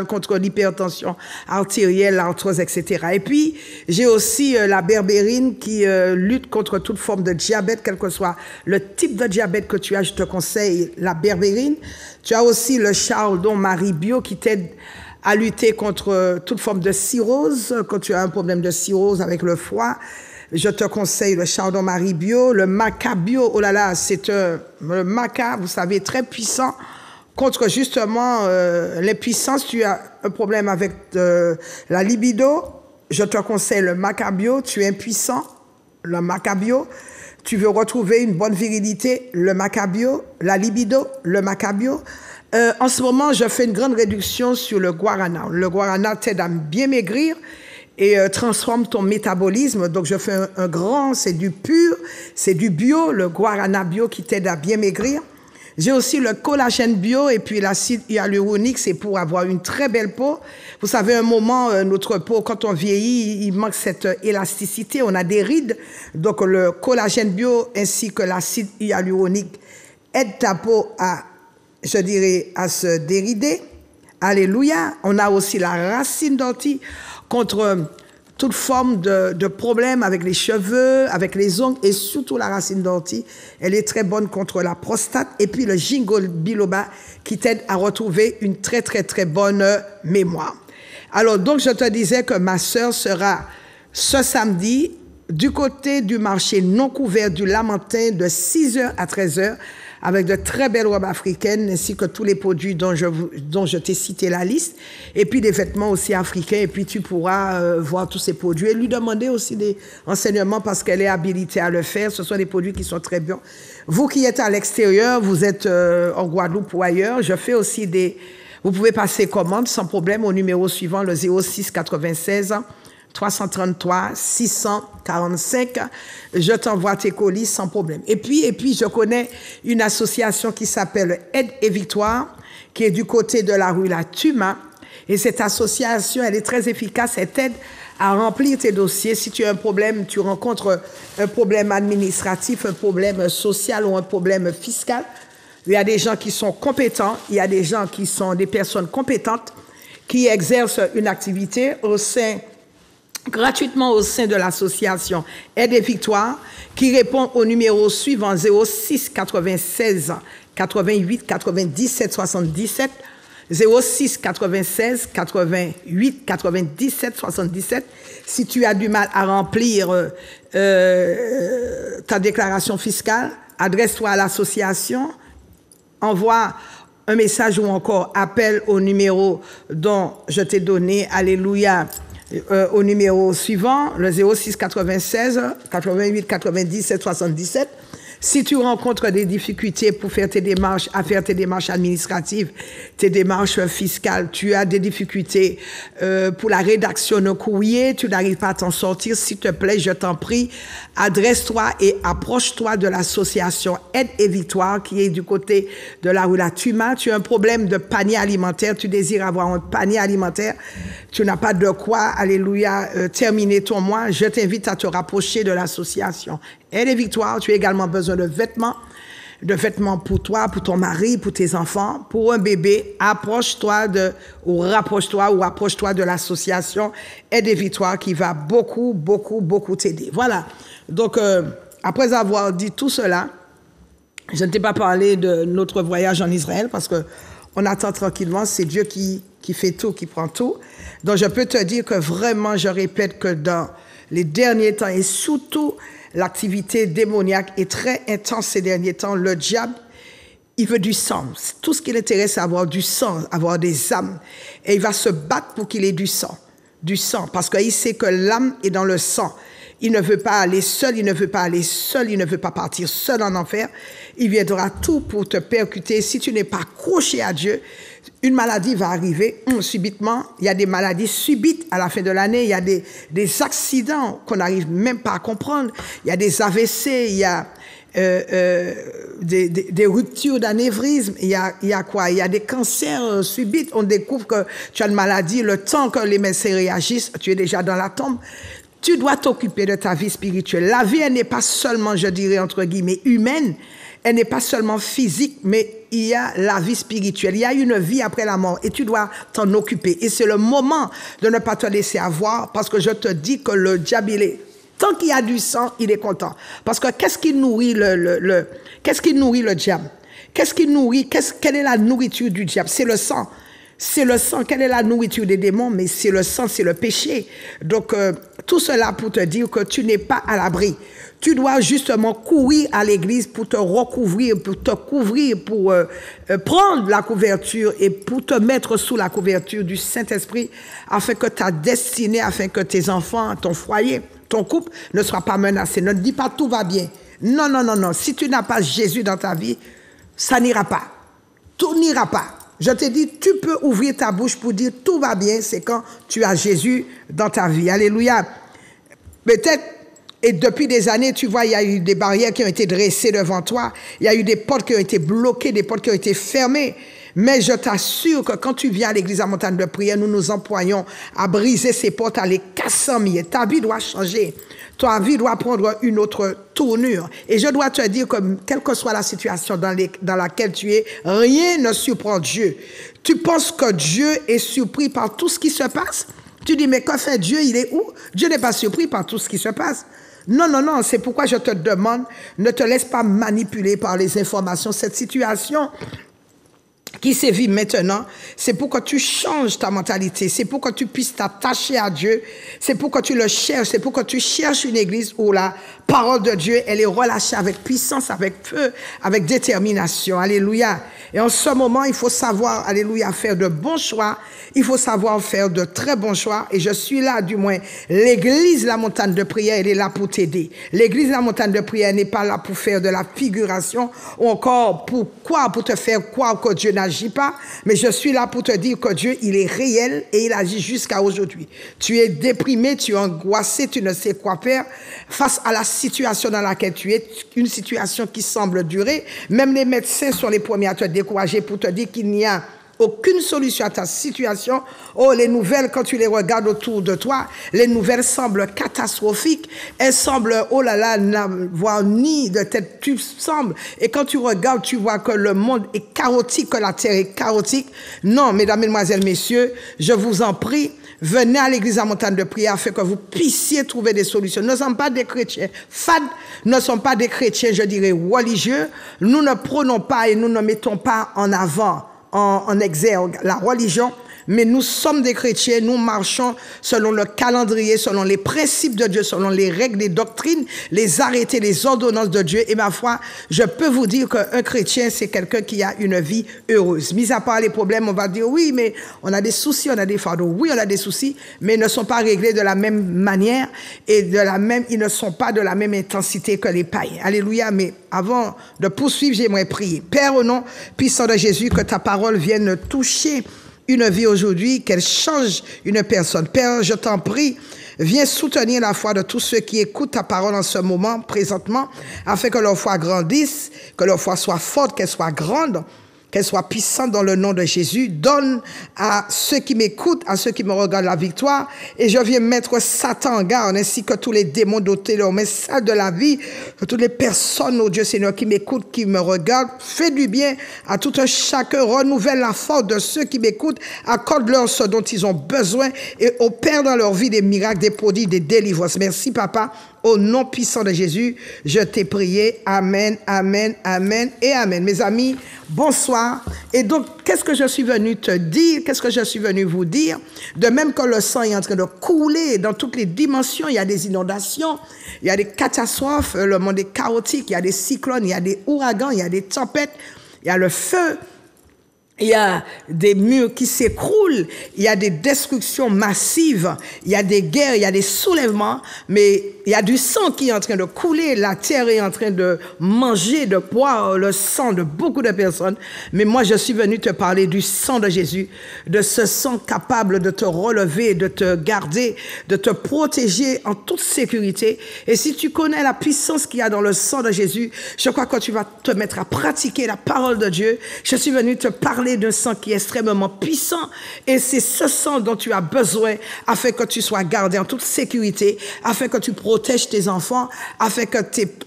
Speaker 2: contre l'hypertension artérielle, l'arthrose, etc. Et puis, j'ai aussi la berbérine qui lutte contre toute forme de diabète, quel que soit le type de diabète que tu as, je te conseille la berbérine. Tu as aussi le Chardon-Marie Bio qui t'aide à lutter contre toute forme de cirrhose. Quand tu as un problème de cirrhose avec le foie, je te conseille le Chardon-Marie Bio. Le Maca Bio, oh là là, c'est le Maca, vous savez, très puissant. Contre justement l'impuissance, tu as un problème avec la libido, je te conseille le Macabio, tu es impuissant, le Macabio, tu veux retrouver une bonne virilité, le Macabio, la libido, le Macabio. En ce moment, je fais une grande réduction sur le guarana. Le guarana t'aide à bien maigrir et transforme ton métabolisme. Donc, je fais un grand, c'est du pur, c'est du bio, le guarana bio qui t'aide à bien maigrir. J'ai aussi le collagène bio et puis l'acide hyaluronique, c'est pour avoir une très belle peau. Vous savez, un moment, notre peau, quand on vieillit, il manque cette élasticité, on a des rides. Donc, le collagène bio ainsi que l'acide hyaluronique aident ta peau à, je dirais, à se dérider. Alléluia. On a aussi la racine d'ortie contre toute forme de problème avec les cheveux, avec les ongles et surtout la racine d'ortie. Elle est très bonne contre la prostate. Et puis le ginkgo biloba qui t'aide à retrouver une très, très, très bonne mémoire. Alors, donc, je te disais que ma sœur sera ce samedi du côté du marché non couvert du Lamentin de 6h à 13h avec de très belles robes africaines ainsi que tous les produits dont je t'ai cité la liste et puis des vêtements aussi africains et puis tu pourras voir tous ces produits et lui demander aussi des renseignements parce qu'elle est habilitée à le faire. Ce sont des produits qui sont très bons. Vous qui êtes à l'extérieur, vous êtes en Guadeloupe ou ailleurs, je fais aussi vous pouvez passer commande sans problème au numéro suivant, le 06 96 333 645. Je t'envoie tes colis sans problème. Et puis, je connais une association qui s'appelle Aide et Victoire, qui est du côté de la rue La Tuma. Et cette association, elle est très efficace. Elle t'aide à remplir tes dossiers. Si tu as un problème, tu rencontres un problème administratif, un problème social ou un problème fiscal, il y a des gens qui sont compétents, il y a des gens qui sont des personnes compétentes qui exercent une activité gratuitement au sein de l'association Aide et Victoire, qui répond au numéro suivant 06 96 88 97 77, 06 96 88 97 77. Si tu as du mal à remplir ta déclaration fiscale, adresse-toi à l'association, envoie un message ou encore appelle au numéro dont je t'ai donné, alléluia, au numéro suivant, le 06 96 88 97 77. Si tu rencontres des difficultés pour faire tes démarches, à faire tes démarches administratives, tes démarches fiscales, tu as des difficultés pour la rédaction d'un courrier, tu n'arrives pas à t'en sortir, s'il te plaît, je t'en prie, adresse-toi et approche-toi de l'association Aide et Victoire qui est du côté de la rue La Tuma. Tu as un problème de panier alimentaire, tu désires avoir un panier alimentaire, tu n'as pas de quoi, alléluia, terminer ton mois, je t'invite à te rapprocher de l'association Aide et Victoire. Tu as également besoin de vêtements pour toi, pour ton mari, pour tes enfants, pour un bébé. Approche-toi de l'association Aide et Victoire qui va beaucoup, beaucoup, beaucoup t'aider. Voilà. Donc, après avoir dit tout cela, je ne t'ai pas parlé de notre voyage en Israël parce que on attend tranquillement, c'est Dieu qui fait tout, qui prend tout. Donc je peux te dire que vraiment, je répète que dans les derniers temps, et surtout l'activité démoniaque est très intense ces derniers temps, le diable, il veut du sang. Tout ce qui l'intéresse, c'est avoir du sang, avoir des âmes. Et il va se battre pour qu'il ait du sang. Du sang, parce qu'il sait que l'âme est dans le sang. Il ne veut pas aller seul, il ne veut pas aller seul, il ne veut pas partir seul en enfer. Il viendra tout pour te percuter. Si tu n'es pas accroché à Dieu, une maladie va arriver subitement. Il y a des maladies subites à la fin de l'année. Il y a des accidents qu'on n'arrive même pas à comprendre. Il y a des AVC, il y a des ruptures d'anévrisme, il y a quoi? Il y a des cancers subites. On découvre que tu as une maladie, le temps que les médecins réagissent, tu es déjà dans la tombe. Tu dois t'occuper de ta vie spirituelle. La vie, elle n'est pas seulement, je dirais, entre guillemets, humaine. Elle n'est pas seulement physique, mais il y a la vie spirituelle. Il y a une vie après la mort et tu dois t'en occuper. Et c'est le moment de ne pas te laisser avoir parce que je te dis que le diable, tant qu'il y a du sang, il est content. Parce que qu'est-ce qui nourrit qu'est-ce qui nourrit le diable? Qu'est-ce qui nourrit, quelle est la nourriture du diable? C'est le sang. C'est le sang. Quelle est la nourriture des démons? Mais c'est le sang, c'est le péché. Donc, tout cela pour te dire que tu n'es pas à l'abri. Tu dois justement courir à l'église pour te recouvrir, pour te couvrir, pour prendre la couverture et pour te mettre sous la couverture du Saint-Esprit afin que ta destinée, afin que tes enfants, ton foyer, ton couple ne soient pas menacés. Ne te dis pas tout va bien. Non, non, non, non. Si tu n'as pas Jésus dans ta vie, ça n'ira pas. Tout n'ira pas. Je te dis, tu peux ouvrir ta bouche pour dire tout va bien, c'est quand tu as Jésus dans ta vie. Alléluia. Peut-être, et depuis des années, tu vois, il y a eu des barrières qui ont été dressées devant toi. Il y a eu des portes qui ont été bloquées, des portes qui ont été fermées. Mais je t'assure que quand tu viens à l'église à Montagne de Prière, nous nous employons à briser ces portes, à les casser en miettes. Ta vie doit changer. Ta vie doit prendre une autre tournure. Et je dois te dire que, quelle que soit la situation dans laquelle tu es, rien ne surprend Dieu. Tu penses que Dieu est surpris par tout ce qui se passe? Tu dis, mais que fait Dieu? Il est où? Dieu n'est pas surpris par tout ce qui se passe. Non, non, non, c'est pourquoi je te demande, ne te laisse pas manipuler par les informations. Cette situation qui sévit maintenant, c'est pour que tu changes ta mentalité, c'est pour que tu puisses t'attacher à Dieu, c'est pour que tu le cherches, c'est pour que tu cherches une église où la parole de Dieu, elle est relâchée avec puissance, avec feu, avec détermination. Alléluia. Et en ce moment, il faut savoir, alléluia, faire de bons choix, il faut savoir faire de très bons choix, et je suis là, du moins, l'église La Montagne de Prière, elle est là pour t'aider. L'église La Montagne de Prière n'est pas là pour faire de la figuration, ou encore pour te faire croire que Dieu n'agit pas, mais je suis là pour te dire que Dieu, il est réel et il agit jusqu'à aujourd'hui. Tu es déprimé, tu es angoissé, tu ne sais quoi faire face à la situation dans laquelle tu es, une situation qui semble durer. Même les médecins sont les premiers à te décourager pour te dire qu'il n'y a aucune solution à ta situation. Oh, les nouvelles, quand tu les regardes autour de toi, les nouvelles semblent catastrophiques. Elles semblent, oh là là, n'avoir ni de tête, tu sembles. Et quand tu regardes, tu vois que le monde est chaotique, que la terre est chaotique. Non, mesdames, mesdemoiselles, messieurs, je vous en prie, venez à l'église à Montagne de Prière afin que vous puissiez trouver des solutions. Nous ne sommes pas des chrétiens fades, nous ne sommes pas des chrétiens, je dirais, religieux. Nous ne prônons pas et nous ne mettons pas en avant en exergue la religion, mais nous sommes des chrétiens, nous marchons selon le calendrier, selon les principes de Dieu, selon les règles, les doctrines, les arrêtés, les ordonnances de Dieu. Et ma foi, je peux vous dire qu'un chrétien, c'est quelqu'un qui a une vie heureuse. Mis à part les problèmes, on va dire, oui, mais on a des soucis, on a des fardeaux. Oui, on a des soucis, mais ils ne sont pas réglés de la même manière et ils ne sont pas de la même intensité que les païens. Alléluia, mais avant de poursuivre, j'aimerais prier. Père, au nom puissant de Jésus, que ta parole vienne toucher une vie aujourd'hui, qu'elle change une personne. Père, je t'en prie, viens soutenir la foi de tous ceux qui écoutent ta parole en ce moment, présentement, afin que leur foi grandisse, que leur foi soit forte, qu'elle soit grande, qu'elle soit puissante dans le nom de Jésus. Donne à ceux qui m'écoutent, à ceux qui me regardent la victoire. Et je viens mettre Satan en garde, ainsi que tous les démons dotés leur message de la vie, que toutes les personnes, oh Dieu Seigneur, qui m'écoutent, qui me regardent. Fais du bien à tout un chacun. Renouvelle la force de ceux qui m'écoutent. Accorde-leur ce dont ils ont besoin et opère dans leur vie des miracles, des prodiges, des délivrances. Merci, Papa. Au nom puissant de Jésus, je t'ai prié. Amen, amen, amen et amen. Mes amis, bonsoir. Et donc, qu'est-ce que je suis venu te dire? Qu'est-ce que je suis venu vous dire? De même que le sang est en train de couler dans toutes les dimensions, il y a des inondations, il y a des catastrophes, le monde est chaotique, il y a des cyclones, il y a des ouragans, il y a des tempêtes, il y a le feu. Il y a des murs qui s'écroulent, il y a des destructions massives, il y a des guerres, il y a des soulèvements, mais il y a du sang qui est en train de couler, la terre est en train de manger, de boire le sang de beaucoup de personnes. Mais moi, je suis venu te parler du sang de Jésus, de ce sang capable de te relever, de te garder, de te protéger en toute sécurité. Et si tu connais la puissance qu'il y a dans le sang de Jésus, je crois que tu vas te mettre à pratiquer la parole de Dieu. Je suis venu te parler d'un sang qui est extrêmement puissant et c'est ce sang dont tu as besoin afin que tu sois gardé en toute sécurité, afin que tu protèges tes enfants, afin que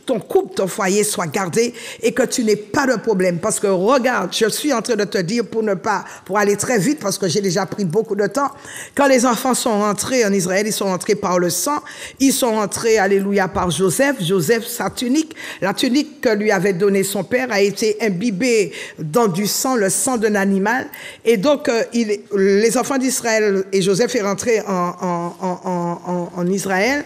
Speaker 2: ton couple, ton foyer soit gardé et que tu n'aies pas de problème. Parce que regarde, je suis en train de te dire pour aller très vite parce que j'ai déjà pris beaucoup de temps, quand les enfants sont rentrés en Israël, ils sont rentrés par le sang, ils sont rentrés, alléluia, par Joseph, sa tunique, la tunique que lui avait donnée son père a été imbibée dans du sang, le sang d'un animal. Et donc, les enfants d'Israël, et Joseph est rentré en Israël,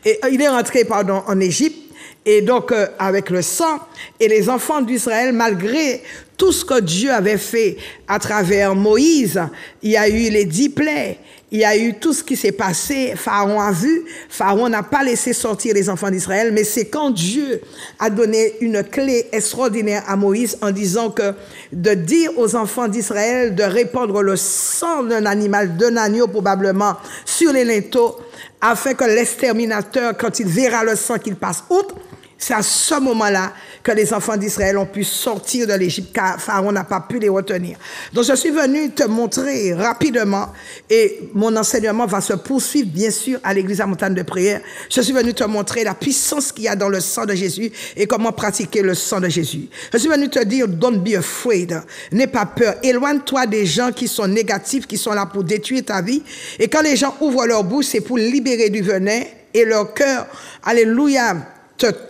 Speaker 2: et il est rentré, en Égypte, et donc avec le sang, et les enfants d'Israël, malgré tout ce que Dieu avait fait à travers Moïse, il y a eu les 10 plaies, il y a eu tout ce qui s'est passé, Pharaon a vu, Pharaon n'a pas laissé sortir les enfants d'Israël, mais c'est quand Dieu a donné une clé extraordinaire à Moïse en disant que de dire aux enfants d'Israël de répandre le sang d'un animal, d'un agneau probablement, sur les linteaux, afin que l'exterminateur, quand il verra le sang, qu'il passe outre. C'est à ce moment-là que les enfants d'Israël ont pu sortir de l'Égypte, car Pharaon n'a pas pu les retenir. Donc, je suis venu te montrer rapidement, et mon enseignement va se poursuivre, bien sûr, à l'église à Montagne de Prière. Je suis venu te montrer la puissance qu'il y a dans le sang de Jésus et comment pratiquer le sang de Jésus. Je suis venu te dire, don't be afraid. N'aie pas peur. Éloigne-toi des gens qui sont négatifs, qui sont là pour détruire ta vie. Et quand les gens ouvrent leur bouche, c'est pour libérer du venin et leur cœur, alléluia,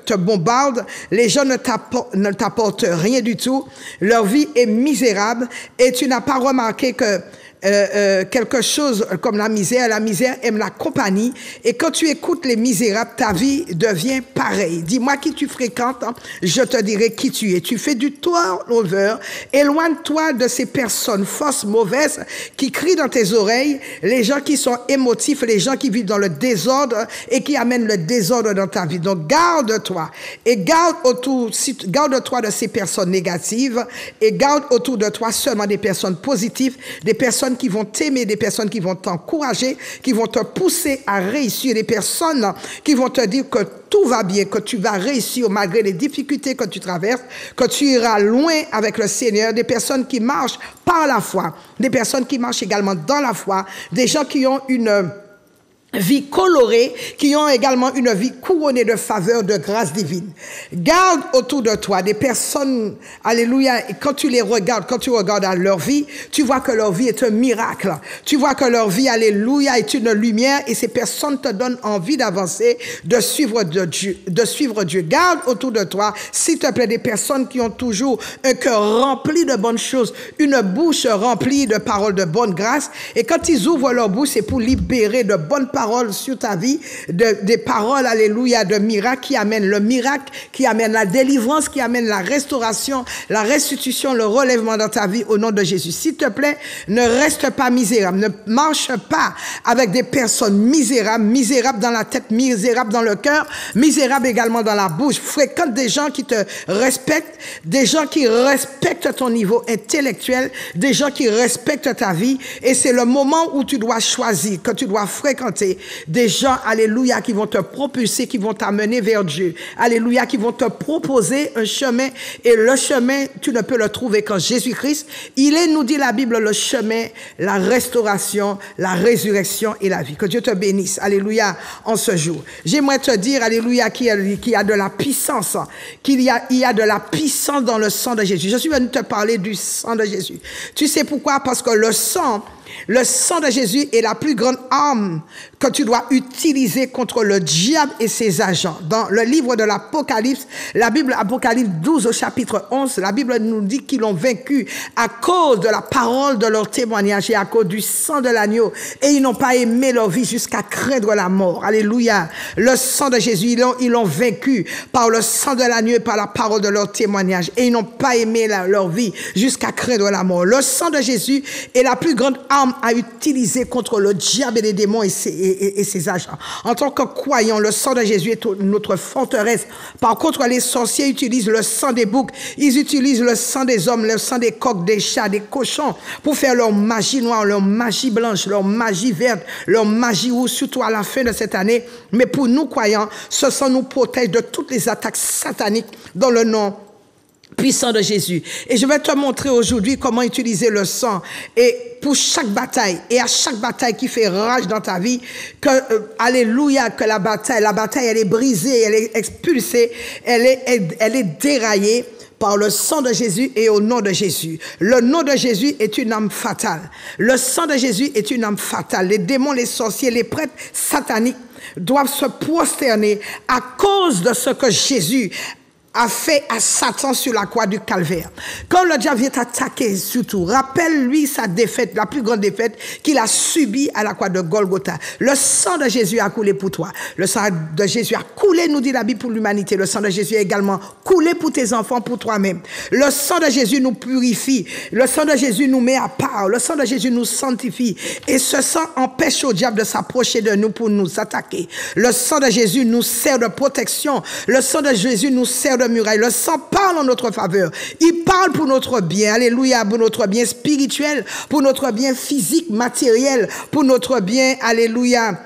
Speaker 2: te bombardent, les gens ne t'apportent rien du tout, leur vie est misérable et tu n'as pas remarqué que quelque chose comme la misère aime la compagnie et quand tu écoutes les misérables, ta vie devient pareille. Dis-moi qui tu fréquentes, hein, je te dirai qui tu es. Tu fais du turnover, éloigne-toi de ces personnes fausses, mauvaises, qui crient dans tes oreilles, les gens qui sont émotifs, les gens qui vivent dans le désordre et qui amènent le désordre dans ta vie. Donc garde-toi et garde-toi de ces personnes négatives et garde autour de toi seulement des personnes positives, des personnes qui vont t'aimer, des personnes qui vont t'encourager, qui vont te pousser à réussir, des personnes qui vont te dire que tout va bien, que tu vas réussir malgré les difficultés que tu traverses, que tu iras loin avec le Seigneur, des personnes qui marchent par la foi, des personnes qui marchent également dans la foi, des gens qui ont une vie colorée, qui ont également une vie couronnée de faveur, de grâce divine. Garde autour de toi des personnes, alléluia, et quand tu les regardes, quand tu regardes à leur vie, tu vois que leur vie est un miracle. Tu vois que leur vie, alléluia, est une lumière et ces personnes te donnent envie d'avancer, de suivre Dieu. Garde autour de toi, s'il te plaît, des personnes qui ont toujours un cœur rempli de bonnes choses, une bouche remplie de paroles de bonne grâce, et quand ils ouvrent leur bouche, c'est pour libérer de bonnes paroles sur ta vie, des paroles, alléluia, de miracles qui amènent le miracle, qui amènent la délivrance, qui amènent la restauration, la restitution, le relèvement dans ta vie au nom de Jésus. S'il te plaît, ne reste pas misérable, ne marche pas avec des personnes misérables dans la tête, misérables dans le cœur, misérables également dans la bouche. Fréquente des gens qui te respectent, des gens qui respectent ton niveau intellectuel, des gens qui respectent ta vie, et c'est le moment où tu dois choisir, que tu dois fréquenter des gens, alléluia, qui vont te propulser, qui vont t'amener vers Dieu. Alléluia, qui vont te proposer un chemin. Et le chemin, tu ne peux le trouver qu'en Jésus-Christ. Il est, nous dit la Bible, le chemin, la restauration, la résurrection et la vie. Que Dieu te bénisse, alléluia, en ce jour. J'aimerais te dire, alléluia, qu'il y a de la puissance, il y a de la puissance dans le sang de Jésus. Je suis venu te parler du sang de Jésus. Tu sais pourquoi? Parce que le sang Le sang de Jésus est la plus grande arme que tu dois utiliser contre le diable et ses agents. Dans le livre de l'Apocalypse, la Bible, Apocalypse 12 au chapitre 11, la Bible nous dit qu'ils l'ont vaincu à cause de la parole de leur témoignage et à cause du sang de l'agneau. Et ils n'ont pas aimé leur vie jusqu'à craindre la mort. Alléluia. Le sang de Jésus, ils l'ont vaincu par le sang de l'agneau et par la parole de leur témoignage. Et ils n'ont pas aimé leur vie jusqu'à craindre la mort. Le sang de Jésus est la plus grande arme à utiliser contre le diable et les démons et ses agents. En tant que croyants, le sang de Jésus est notre forteresse. Par contre, les sorciers utilisent le sang des boucs, ils utilisent le sang des hommes, le sang des coqs, des chats, des cochons pour faire leur magie noire, leur magie blanche, leur magie verte, leur magie rouge, surtout à la fin de cette année. Mais pour nous croyants, ce sang nous protège de toutes les attaques sataniques dans le nom puissant de Jésus. Et je vais te montrer aujourd'hui comment utiliser le sang. Et pour chaque bataille, et à chaque bataille qui fait rage dans ta vie, que, alléluia, que la bataille, elle est brisée, elle est expulsée, elle est déraillée par le sang de Jésus et au nom de Jésus. Le nom de Jésus est une arme fatale. Le sang de Jésus est une arme fatale. Les démons, les sorciers, les prêtres sataniques doivent se prosterner à cause de ce que Jésus a fait à Satan sur la croix du Calvaire. Quand le diable vient t'attaquer, surtout, rappelle-lui sa défaite, la plus grande défaite qu'il a subie à la croix de Golgotha. Le sang de Jésus a coulé pour toi. Le sang de Jésus a coulé, nous dit la Bible, pour l'humanité. Le sang de Jésus a également coulé pour tes enfants, pour toi-même. Le sang de Jésus nous purifie. Le sang de Jésus nous met à part. Le sang de Jésus nous sanctifie. Et ce sang empêche au diable de s'approcher de nous pour nous attaquer. Le sang de Jésus nous sert de protection. Le sang de Jésus nous sert de muraille. Le sang parle en notre faveur. Il parle pour notre bien. Alléluia. Pour notre bien spirituel, pour notre bien physique, matériel, pour notre bien, alléluia,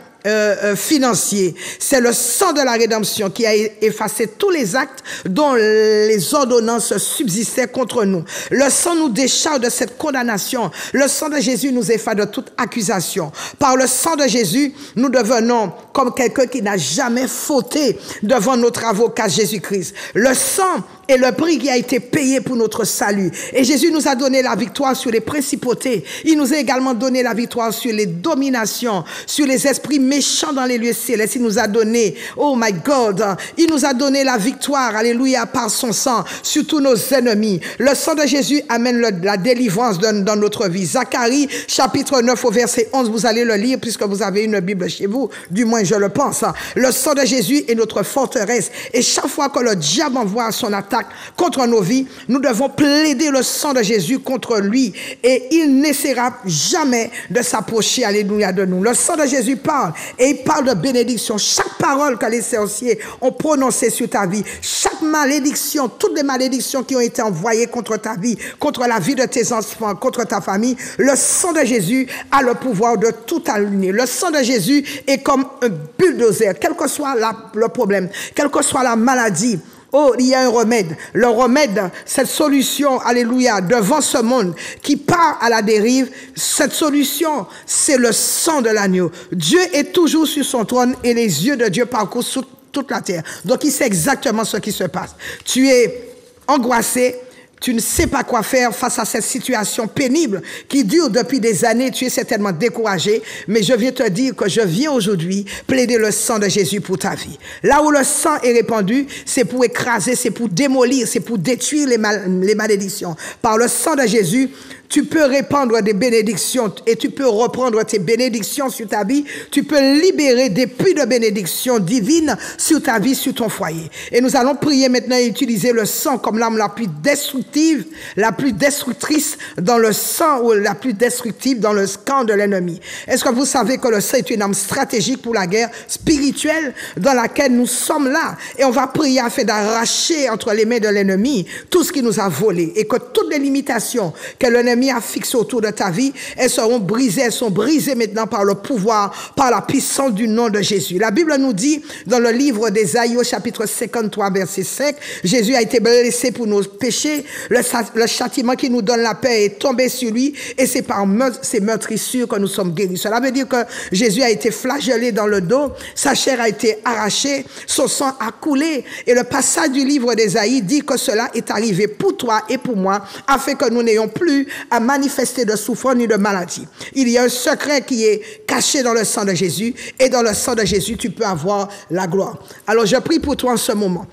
Speaker 2: financier. C'est le sang de la rédemption qui a effacé tous les actes dont les ordonnances subsistaient contre nous. Le sang nous décharge de cette condamnation. Le sang de Jésus nous efface de toute accusation. Par le sang de Jésus, nous devenons comme quelqu'un qui n'a jamais fauté devant notre avocat Jésus-Christ. Le sang est le prix qui a été payé pour notre salut. Et Jésus nous a donné la victoire sur les principautés. Il nous a également donné la victoire sur les dominations, sur les esprits méchants dans les lieux célestes. Il nous a donné, oh my God, il nous a donné la victoire, alléluia, par son sang, sur tous nos ennemis. Le sang de Jésus amène la délivrance dans notre vie. Zacharie, chapitre 9, au verset 11, vous allez le lire puisque vous avez une Bible chez vous, du moins je le pense. Le sang de Jésus est notre forteresse. Et chaque fois que le diable envoie son attaque contre nos vies, nous devons plaider le sang de Jésus contre lui et il n'essaiera jamais de s'approcher, alléluia, de nous. Le sang de Jésus parle et il parle de bénédiction. Chaque parole que les sorciers ont prononcée sur ta vie, chaque malédiction, toutes les malédictions qui ont été envoyées contre ta vie, contre la vie de tes enfants, contre ta famille, le sang de Jésus a le pouvoir de tout aligner. Le sang de Jésus est comme un bulldozer, quel que soit le problème, quelle que soit la maladie. Oh, il y a un remède. Le remède, cette solution, alléluia, devant ce monde qui part à la dérive, cette solution, c'est le sang de l'agneau. Dieu est toujours sur son trône et les yeux de Dieu parcourent toute la terre. Donc, il sait exactement ce qui se passe. Tu es angoissé. Tu ne sais pas quoi faire face à cette situation pénible qui dure depuis des années. Tu es certainement découragé, mais je viens te dire que je viens aujourd'hui plaider le sang de Jésus pour ta vie. Là où le sang est répandu, c'est pour écraser, c'est pour démolir, c'est pour détruire les malédictions. Par le sang de Jésus, tu peux répandre des bénédictions et tu peux reprendre tes bénédictions sur ta vie. Tu peux libérer des puits de bénédictions divines sur ta vie, sur ton foyer. Et nous allons prier maintenant et utiliser le sang comme l'arme la plus destructive, la plus destructrice dans le sang ou la plus destructive dans le camp de l'ennemi. Est-ce que vous savez que le sang est une arme stratégique pour la guerre spirituelle dans laquelle nous sommes là? Et on va prier afin d'arracher entre les mains de l'ennemi tout ce qui nous a volé et que toutes les limitations que l'ennemi a fixé autour de ta vie, elles seront brisées, elles sont brisées maintenant par le pouvoir, par la puissance du nom de Jésus. La Bible nous dit dans le livre d'Ésaïe, chapitre 53, verset 5, Jésus a été blessé pour nos péchés, le châtiment qui nous donne la paix est tombé sur lui et c'est par ses meurtrissures que nous sommes guéris. Cela veut dire que Jésus a été flagellé dans le dos, sa chair a été arrachée, son sang a coulé et le passage du livre d'Ésaïe dit que cela est arrivé pour toi et pour moi afin que nous n'ayons plus à manifester de souffrance ni de maladie. Il y a un secret qui est caché dans le sang de Jésus, et dans le sang de Jésus, tu peux avoir la gloire. Alors, je prie pour toi en ce moment.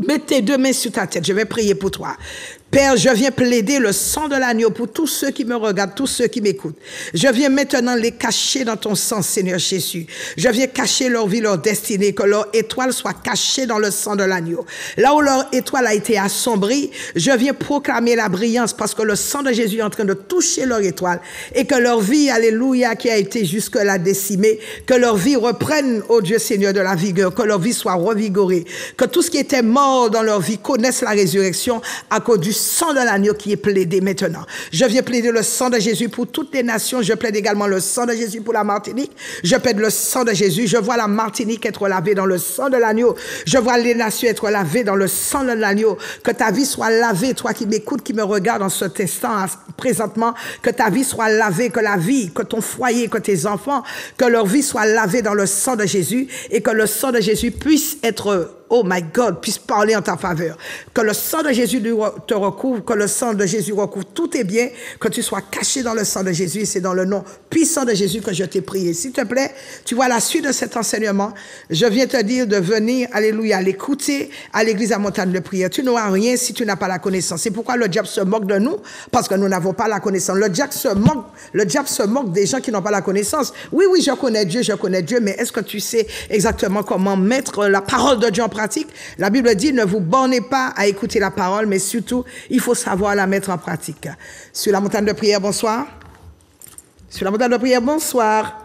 Speaker 2: Mets tes deux mains sur ta tête, je vais prier pour toi. Père, je viens plaider le sang de l'agneau pour tous ceux qui me regardent, tous ceux qui m'écoutent. Je viens maintenant les cacher dans ton sang, Seigneur Jésus. Je viens cacher leur vie, leur destinée, que leur étoile soit cachée dans le sang de l'agneau. Là où leur étoile a été assombrie, je viens proclamer la brillance parce que le sang de Jésus est en train de toucher leur étoile et que leur vie, alléluia, qui a été jusque-là décimée, que leur vie reprenne, oh Dieu Seigneur, de la vigueur, que leur vie soit revigorée, que tout ce qui était mort dans leur vie connaisse la résurrection à cause du sang de l'agneau qui est plaidé maintenant. Je viens plaider le sang de Jésus pour toutes les nations. Je plaide également le sang de Jésus pour la Martinique. Je plaide le sang de Jésus. Je vois la Martinique être lavée dans le sang de l'agneau. Je vois les nations être lavées dans le sang de l'agneau. Que ta vie soit lavée, toi qui m'écoutes, qui me regardes en cet instant, présentement, que ta vie soit lavée, que la vie, que ton foyer, que tes enfants, que leur vie soit lavée dans le sang de Jésus et que le sang de Jésus puisse être, oh my God, puisse parler en ta faveur. Que le sang de Jésus te recouvre, que le sang de Jésus recouvre tous tes biens, que tu sois caché dans le sang de Jésus. C'est dans le nom puissant de Jésus que je t'ai prié. S'il te plaît, tu vois la suite de cet enseignement. Je viens te dire de venir, alléluia, l'écouter à l'église à Montagne de Prière. Tu n'auras rien si tu n'as pas la connaissance. C'est pourquoi le diable se moque de nous, parce que nous n'avons pas la connaissance. Le diable se moque des gens qui n'ont pas la connaissance. Oui, je connais Dieu, mais est-ce que tu sais exactement comment mettre la parole de Dieu en pratique? La Bible dit, ne vous bornez pas à écouter la parole, mais surtout, il faut savoir la mettre en pratique. Sur la montagne de prière, bonsoir. Sur la montagne de prière, bonsoir.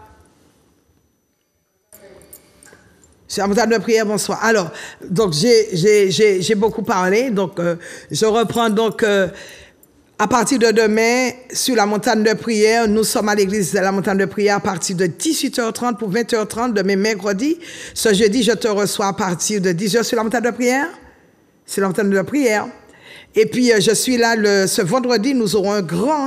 Speaker 2: Sur la montagne de prière, bonsoir. Alors, donc, j'ai beaucoup parlé, donc, je reprends donc... à partir de demain, sur la montagne de prière, nous sommes à l'église de la montagne de prière à partir de 18h30 pour 20h30 demain mercredi. Ce jeudi, je te reçois à partir de 10h sur la montagne de prière. C'est la montagne de prière. Et puis, je suis là ce vendredi, nous aurons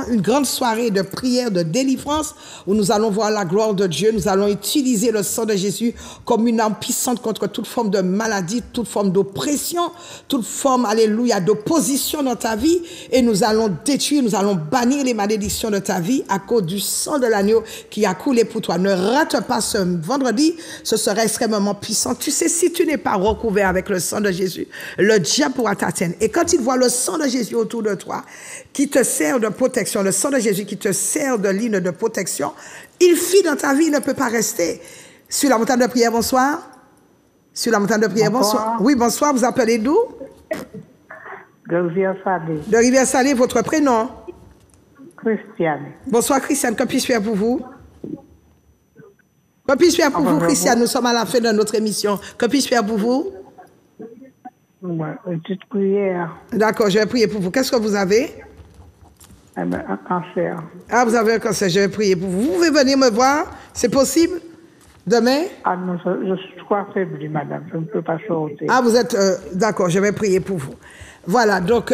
Speaker 2: une grande soirée de prière, de délivrance, où nous allons voir la gloire de Dieu. Nous allons utiliser le sang de Jésus comme une arme puissante contre toute forme de maladie, toute forme d'oppression, toute forme, alléluia, d'opposition dans ta vie. Et nous allons détruire, nous allons bannir les malédictions de ta vie à cause du sang de l'agneau qui a coulé pour toi. Ne rate pas ce vendredi, ce sera extrêmement puissant. Tu sais, si tu n'es pas recouvert avec le sang de Jésus, le diable pourra t'atteindre. Et quand il voit le sang de Jésus autour de toi, qui te sert de protection, le sang de Jésus qui te sert de ligne de protection, il fuit dans ta vie, il ne peut pas rester. Sur la montagne de prière, bonsoir. Sur la montagne de prière, bonsoir. Oui, bonsoir, vous appelez d'où?
Speaker 3: De Rivière-Salée.
Speaker 2: De Rivière-Salée, votre prénom?
Speaker 3: Christiane.
Speaker 2: Bonsoir, Christiane, que puis-je faire pour vous? Que puis-je faire pour vous, Christiane? Nous sommes à la fin de notre émission. Que puis-je faire pour vous?
Speaker 3: Une petite prière.
Speaker 2: D'accord, je vais prier pour vous. Qu'est-ce que vous avez?
Speaker 3: Un cancer.
Speaker 2: Ah, vous avez un cancer, je vais prier pour vous. Vous pouvez venir me voir? C'est possible? Demain?
Speaker 3: Ah non, je suis trop affaiblie, madame. Je ne peux pas sortir.
Speaker 2: Ah, vous êtes... d'accord, je vais prier pour vous. Voilà, donc,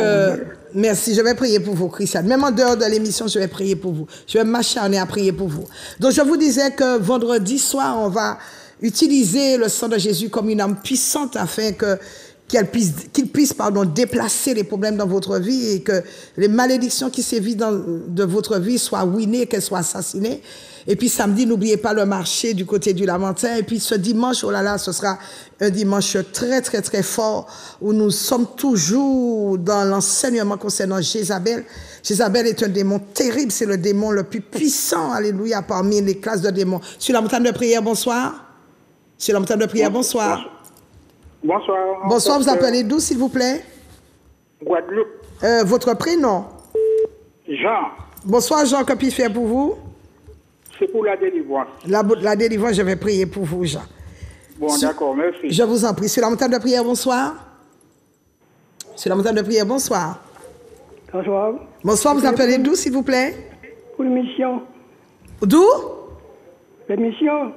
Speaker 2: merci, je vais prier pour vous, Christiane. Même en dehors de l'émission, je vais prier pour vous. Je vais m'acharner à prier pour vous. Donc, je vous disais que vendredi soir, on va utiliser le sang de Jésus comme une arme puissante afin qu'il puisse déplacer les problèmes dans votre vie et que les malédictions qui sévissent de votre vie soient ruinées, qu'elles soient assassinées. Et puis samedi, n'oubliez pas le marché du côté du Lamentin. Et puis ce dimanche, oh là là, ce sera un dimanche très, très, très fort où nous sommes toujours dans l'enseignement concernant Jézabel. Jézabel est un démon terrible, c'est le démon le plus puissant, alléluia, parmi les classes de démons. Sur la montagne de prière, bonsoir. Sur la montagne de prière, bonsoir.
Speaker 4: Bonsoir.
Speaker 2: Bonsoir, vous appelez d'où, s'il vous plaît?
Speaker 4: Guadeloupe.
Speaker 2: Votre prénom?
Speaker 4: Jean.
Speaker 2: Bonsoir, Jean, que puis-je faire pour vous?
Speaker 4: C'est pour la délivrance.
Speaker 2: La délivrance, je vais prier pour vous, Jean.
Speaker 4: Bon, d'accord, merci.
Speaker 2: Je vous en prie. Sur la montagne de prière, bonsoir. Sur la montagne de prière, bonsoir.
Speaker 5: Bonsoir.
Speaker 2: Bonsoir, vous appelez d'où, s'il vous plaît?
Speaker 5: Pour l'émission.
Speaker 2: D'où?
Speaker 5: L'émission.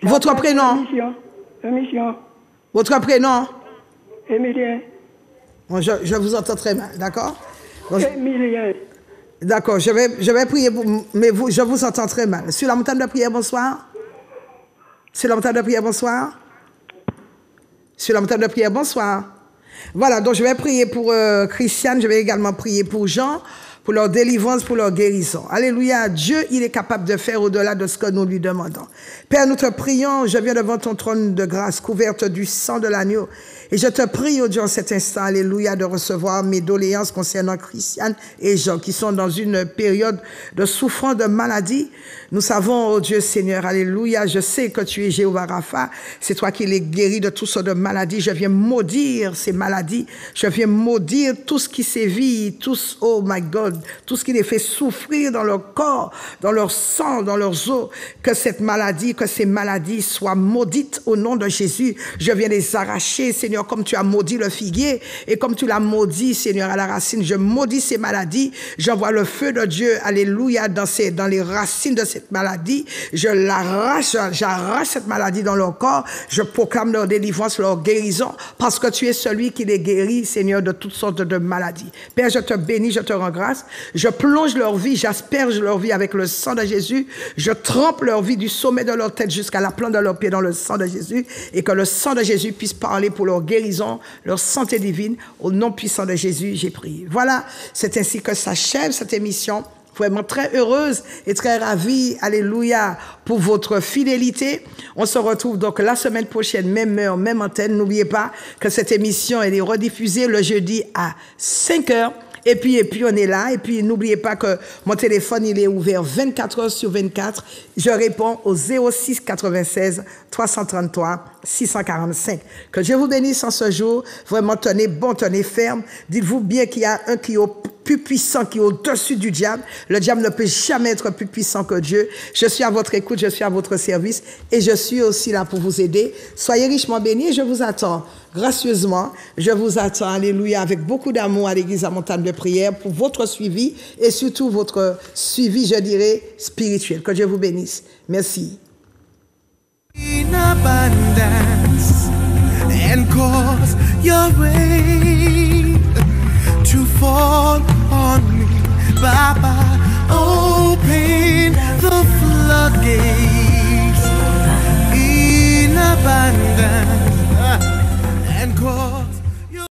Speaker 2: Votre prénom?
Speaker 5: L'émission.
Speaker 2: Votre prénom?
Speaker 5: Émilien.
Speaker 2: Bon, je vous entends très mal, d'accord?
Speaker 5: Émilien.
Speaker 2: D'accord, je vais prier pour mais je vous entends très mal. Sur la montagne de prière, bonsoir. Sur la montagne de prière, bonsoir. Sur la montagne de prière, bonsoir. Voilà, donc je vais prier pour Christiane, je vais également prier pour Jean, pour leur délivrance, pour leur guérison. Alléluia, Dieu, il est capable de faire au-delà de ce que nous lui demandons. Père, nous te prions, je viens devant ton trône de grâce, couverte du sang de l'agneau. Et je te prie, oh Dieu, en cet instant, alléluia, de recevoir mes doléances concernant Christiane et Jean, qui sont dans une période de souffrance, de maladie. Nous savons, oh Dieu Seigneur, alléluia, je sais que tu es Jéhovah Rapha, c'est toi qui les guéris de toutes sortes de maladies. Je viens maudire ces maladies, je viens maudire tout ce qui sévit, oh my God, tout ce qui les fait souffrir dans leur corps, dans leur sang, dans leurs os, que cette maladie, que ces maladies soient maudites au nom de Jésus. Je viens les arracher, Seigneur, comme tu as maudit le figuier et comme tu l'as maudit, Seigneur, à la racine. Je maudis ces maladies, j'envoie le feu de Dieu, alléluia, dans les racines de cette maladie. Je l'arrache, j'arrache cette maladie dans leur corps, je proclame leur délivrance, leur guérison, parce que tu es celui qui les guérit, Seigneur, de toutes sortes de maladies. Père, je te bénis, je te rends grâce, je plonge leur vie, j'asperge leur vie avec le sang de Jésus, je trempe leur vie du sommet de leur tête jusqu'à la plante de leurs pieds dans le sang de Jésus, et que le sang de Jésus puisse parler pour leur guérison, leur santé divine. Au nom puissant de Jésus, j'ai prié. Voilà, c'est ainsi que s'achève cette émission. Vraiment très heureuse et très ravie, alléluia, pour votre fidélité. On se retrouve donc la semaine prochaine, même heure, même antenne. N'oubliez pas que cette émission, elle est rediffusée le jeudi à 5h. Et puis on est là. Et puis n'oubliez pas que mon téléphone, il est ouvert 24 heures sur 24. Je réponds au 06 96 333 645. Que Dieu vous bénisse en ce jour. Vraiment, tenez bon, tenez ferme. Dites-vous bien qu'il y a un qui est plus puissant, qui est au-dessus du diable. Le diable ne peut jamais être plus puissant que Dieu. Je suis à votre écoute, je suis à votre service et je suis aussi là pour vous aider. Soyez richement bénis et je vous attends gracieusement. Je vous attends, alléluia, avec beaucoup d'amour à l'église à Montagne de prière pour votre suivi et surtout votre suivi, je dirais, spirituel. Que Dieu vous bénisse. Merci.
Speaker 1: In abundance and cause your rain to fall on me, Baba, open